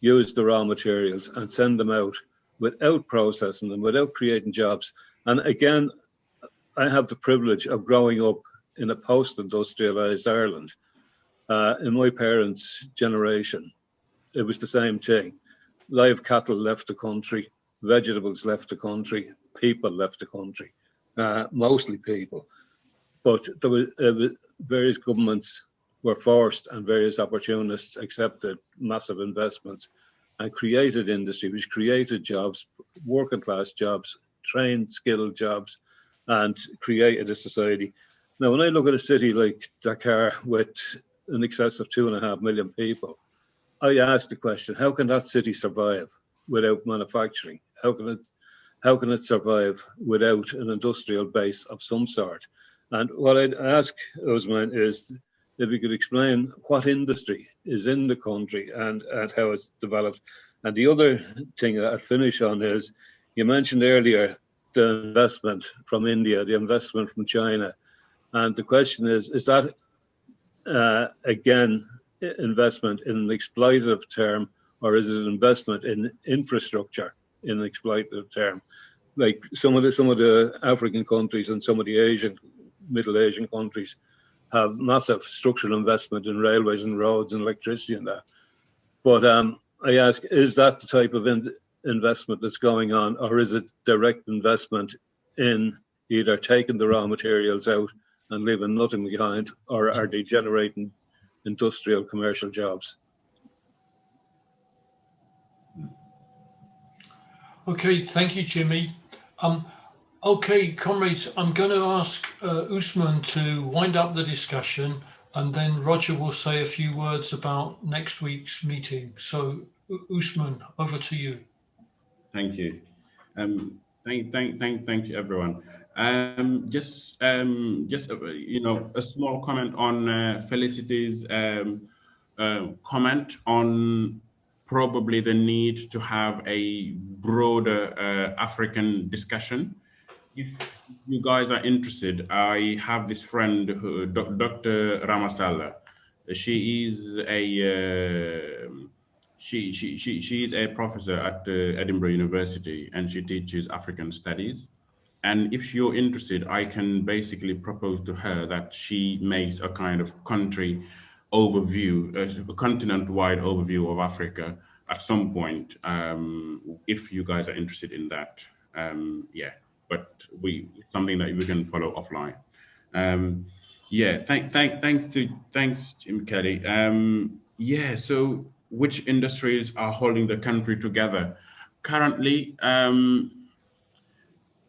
use the raw materials and send them out without processing them, without creating jobs. And again, I have the privilege of growing up in a post-industrialized Ireland. In my parents' generation, it was the same thing. Live cattle left the country, vegetables left the country, people left the country, mostly people. But there was various governments were forced and various opportunists accepted massive investments and created industry, which created jobs, working class jobs, trained, skilled jobs, and created a society. Now, when I look at a city like Dakar with in excess of 2.5 million people, I ask the question, how can that city survive without manufacturing? How can it survive without an industrial base of some sort? And what I'd ask Ousmane is if you could explain what industry is in the country and how it's developed. And the other thing I'll finish on is, you mentioned earlier the investment from India, the investment from China. And the question is that, again, investment in an exploitative term, or is it investment in infrastructure in an exploitative term? Like some of the African countries and some of the Middle Asian countries have massive structural investment in railways and roads and electricity and that. But I ask, is that the type of investment that's going on, or is it direct investment in either taking the raw materials out and leaving nothing behind, or are they generating industrial commercial jobs? Okay, thank you, Jimmy. Okay, comrades, I'm going to ask Ousmane to wind up the discussion, and then Roger will say a few words about next week's meeting. So, Ousmane, over to you. Thank you. Thank you, everyone. Just you know, a small comment on Felicity's comment on probably the need to have a broader African discussion. If you guys are interested, I have this friend, who, Dr. Ramasala. She is a she is a professor at Edinburgh University, and she teaches African studies. And if you're interested, I can basically propose to her that she makes a kind of country overview, a continent-wide overview of Africa at some point, if you guys are interested in that. Yeah, but it's something that we can follow offline. Yeah, thanks, Jim Kelly. Yeah, so which industries are holding the country together? Currently,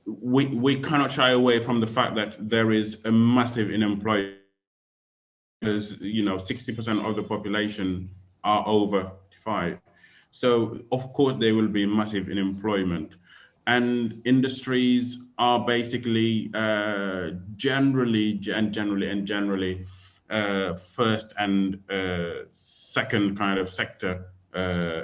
we cannot shy away from the fact that there is a massive unemployment. Because, you know, 60% of the population are over 5. So of course there will be massive unemployment, and industries are basically generally first and second kind of sector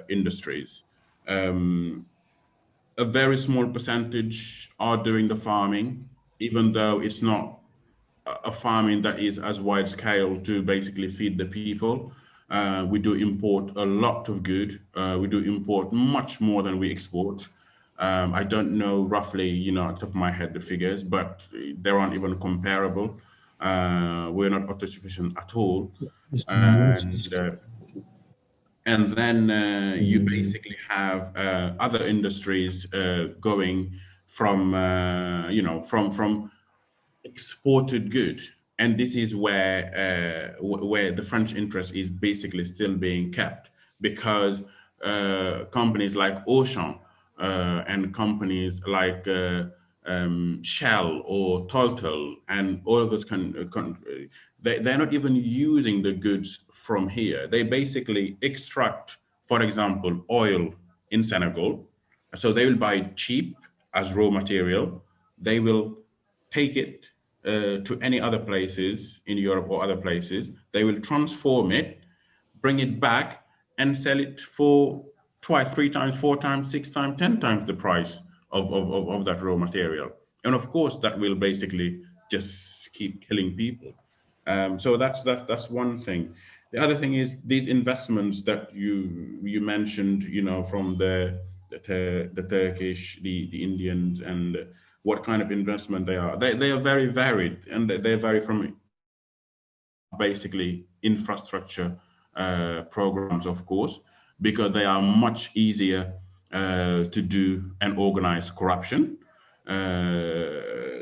industries. A very small percentage are doing the farming, even though it's not a farming that is as wide scale to basically feed the people. We do import a lot of good. We do import much more than we export. I don't know roughly, you know, off the top of my head, the figures, but they aren't even comparable. We're not autosufficient at all. And then you basically have other industries going from, you know, from exported good, and this is where the French interest is basically still being kept, because companies like Auchan and companies like Shell or Total and all of those they're not even using the goods from here. They basically extract, for example, oil in Senegal. So they will buy cheap as raw material. They will take it to any other places in Europe or other places. They will transform it, bring it back, and sell it for twice, 3 times, 4 times, 6 times, 10 times the price of that raw material. And of course, that will basically just keep killing people. So that's one thing. The other thing is these investments that you mentioned, you know, from the Turkish, the Indians, and what kind of investment they are. They are very varied, and they vary from basically infrastructure programs, of course. because they are much easier to do and organize corruption.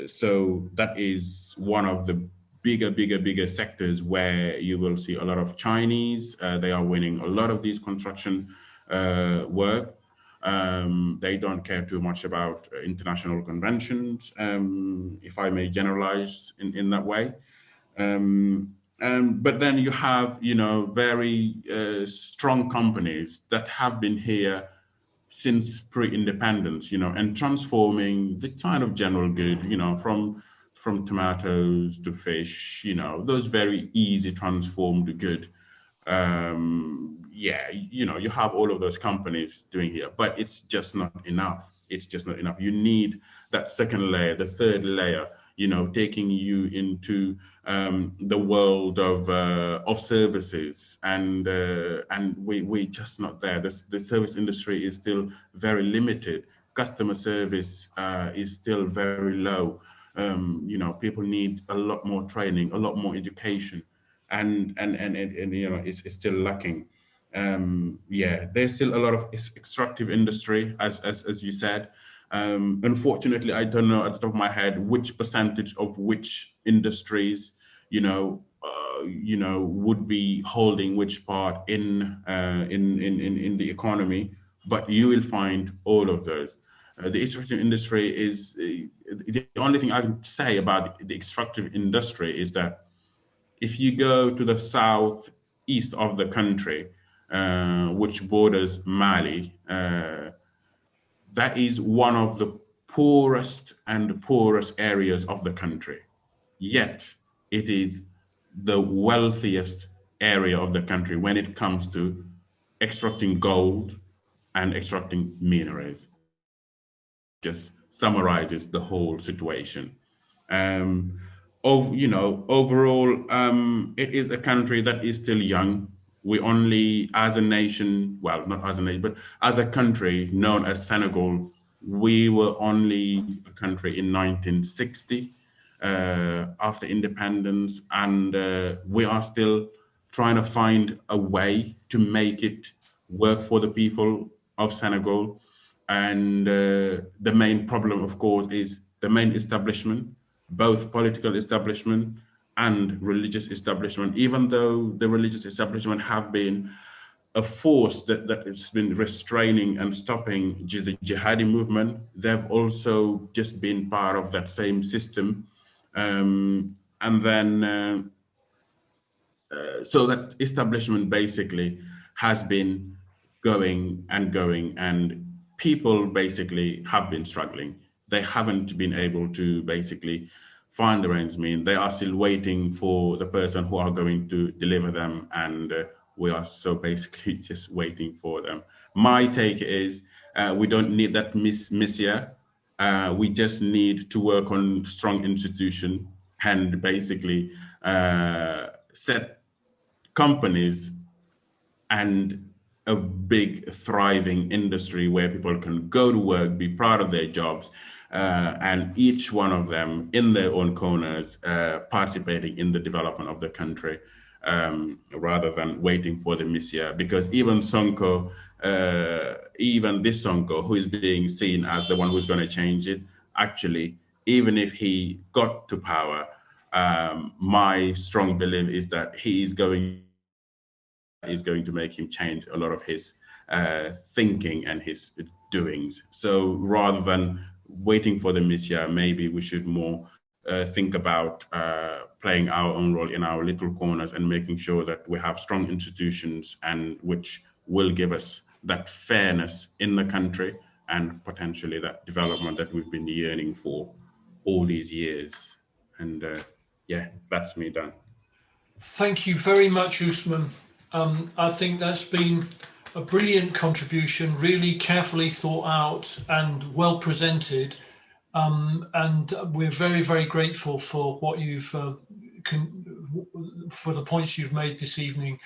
So that is one of the bigger sectors where you will see a lot of Chinese. They are winning a lot of these construction work. They don't care too much about international conventions, if I may generalize in that way. But then you have, very strong companies that have been here since pre-independence, and transforming the kind of general good, from tomatoes to fish, those very easy transformed good. Yeah, you have all of those companies doing here, but it's just not enough. It's just not enough. You need that second layer, the third layer, taking you into the world of services, and we just not there. The service industry is still very limited. Customer service is still very low. People need a lot more training, a lot more education, and it's still lacking. Yeah, there's still a lot of extractive industry, as you said. Unfortunately, I don't know at the top of my head which percentage of which industries, would be holding which part in the economy, but you will find all of those. The extractive industry is the only thing I can say about the extractive industry is that if you go to the southeast of the country, which borders Mali, that is one of the poorest areas of the country. Yet it is the wealthiest area of the country when it comes to extracting gold and extracting minerals. Just summarizes the whole situation. Overall, it is a country that is still young. We only, as a nation, well, not as a nation, but as a country known as Senegal, we were only a country in 1960 after independence, and we are still trying to find a way to make it work for the people of Senegal. And the main problem, of course, is the main establishment, both political establishment and religious establishment. Even though the religious establishment have been a force that has been restraining and stopping the jihadi movement, they've also just been part of that same system. So that establishment basically has been going, and people basically have been struggling. They haven't been able to basically find the range mean. They are still waiting for the person who are going to deliver them, and we are so basically just waiting for them. My take is we don't need that messiah. We just need to work on strong institution and basically set companies and a big thriving industry where people can go to work, be proud of their jobs, and each one of them in their own corners participating in the development of the country, rather than waiting for the messiah. Because even Sonko, even this Sonko, who is being seen as the one who's going to change it, actually, even if he got to power, my strong belief is that he is going to make him change a lot of his thinking and his doings. So rather than waiting for the messiah, maybe we should more think about playing our own role in our little corners and making sure that we have strong institutions, and which will give us that fairness in the country and potentially that development that we've been yearning for all these years. And yeah, that's me done. Thank you very much, Ousmane. I think that's been a brilliant contribution, really carefully thought out and well presented. And we're very, very grateful for what you've for the points you've made this evening.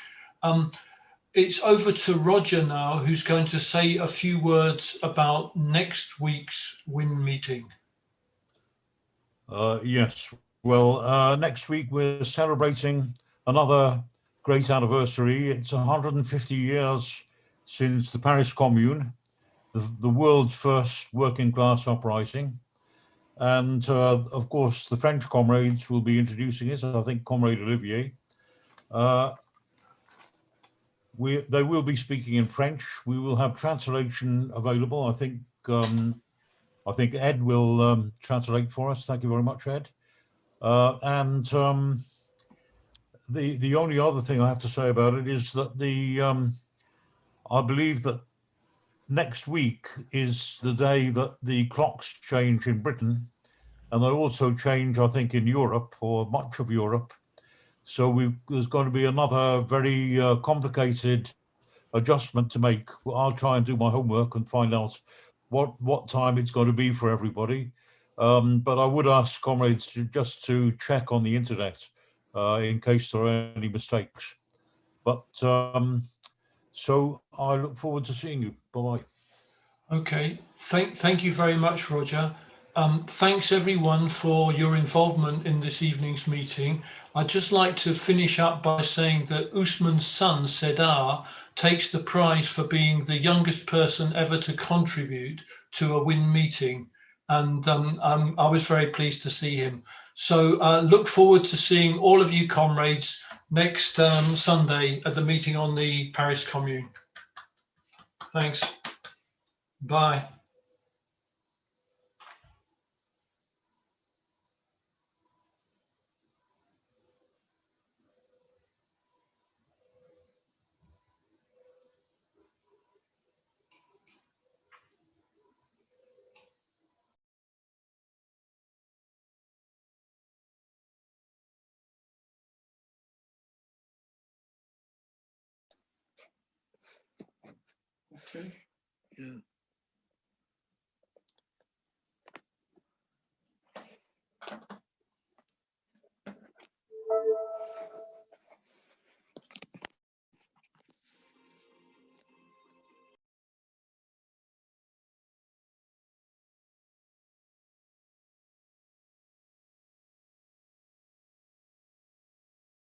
It's over to Roger now, who's going to say a few words about next week's WIN meeting. Yes, well, next week we're celebrating another great anniversary. It's 150 years since the Paris Commune, the world's first working class uprising. And of course, the French comrades will be introducing it. I think Comrade Olivier. They will be speaking in French. We will have translation available. I think Ed will translate for us. Thank you very much, Ed. The only other thing I have to say about it is that I believe that next week is the day that the clocks change in Britain, and they also change, I think, in Europe, or much of Europe. So there's going to be another very complicated adjustment to make. I'll try and do my homework and find out what time it's going to be for everybody. But I would ask comrades just to check on the internet in case there are any mistakes. But so I look forward to seeing you. Bye-bye. Okay, thank you very much, Roger. Thanks everyone for your involvement in this evening's meeting. I'd just like to finish up by saying that Ousmane's son, Sedar, takes the prize for being the youngest person ever to contribute to a WIN meeting. And I was very pleased to see him. So look forward to seeing all of you comrades next Sunday at the meeting on the Paris Commune. Thanks. Bye. Okay. Yeah.